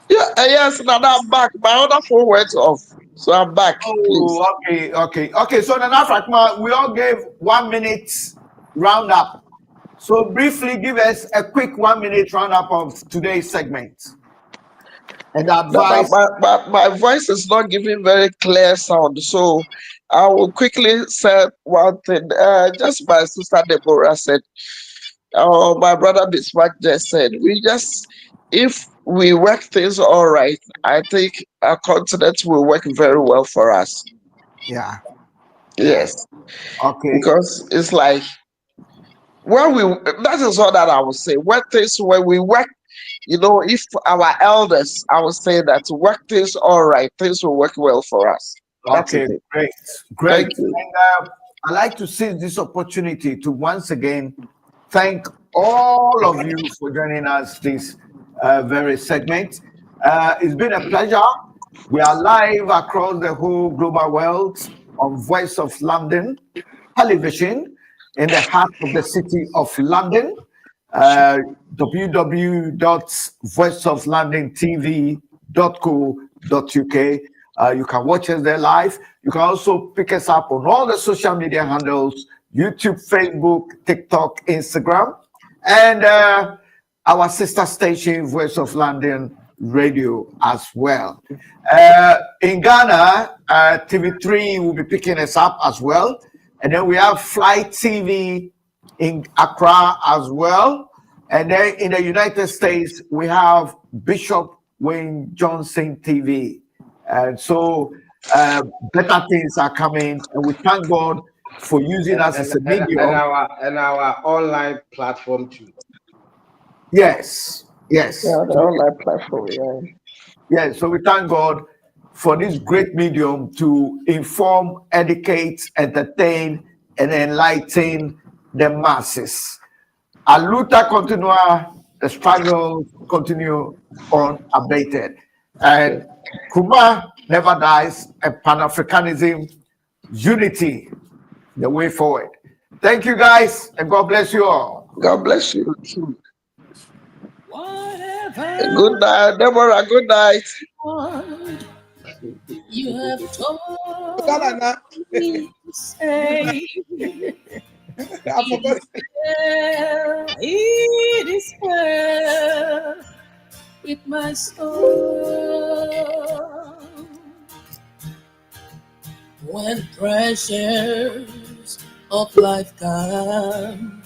[SPEAKER 3] Yeah, yes, now I'm back. My other phone went off. So I'm back, please.
[SPEAKER 2] Okay. So Nana Fakma, we all gave 1 minute roundup. So briefly give us a quick 1 minute roundup of today's segment. And advice.
[SPEAKER 3] My voice is not giving very clear sound, so I will quickly say one thing. Just my sister Deborah said, my brother Bismarck just said, if we work things all right, I think our continent will work very well for us.
[SPEAKER 2] Yeah.
[SPEAKER 3] Yes.
[SPEAKER 2] Okay.
[SPEAKER 3] Because it's like that is all that I would say. When we work, if our elders, I would say that work things all right, things will work well for us. That's
[SPEAKER 2] Okay,
[SPEAKER 3] it.
[SPEAKER 2] great.
[SPEAKER 3] Thank you.
[SPEAKER 2] And I'd like to seize this opportunity to once again thank all of you for joining us this very segment. It's been a pleasure. We are live across the whole global world on Voice of London television in the heart of the city of London. www.voiceoflondontv.co.uk. You can watch us there live. You can also pick us up on all the social media handles: YouTube, Facebook, TikTok, Instagram, and our sister station, Voice of London Radio, as well. In Ghana, TV3 will be picking us up as well. And then we have Flight TV in Accra as well. And then in the United States, we have Bishop Wayne Johnson TV. And so better things are coming. And we thank God for using us as a medium.
[SPEAKER 5] And our online platform too.
[SPEAKER 2] Yes.
[SPEAKER 3] Yeah, the online platform, yeah.
[SPEAKER 2] Yes, so we thank God for this great medium to inform, educate, entertain, and enlighten the masses. A luta continua, the struggle continue unabated. And Kuma never dies, and Pan-Africanism, unity, the way forward. Thank you guys, and God bless you all.
[SPEAKER 3] God bless you too.
[SPEAKER 1] Whatever
[SPEAKER 3] Good night, Deborah. Good night.
[SPEAKER 1] you have told me to say.
[SPEAKER 6] I forgot.
[SPEAKER 1] It is well with my soul. When pressures of life come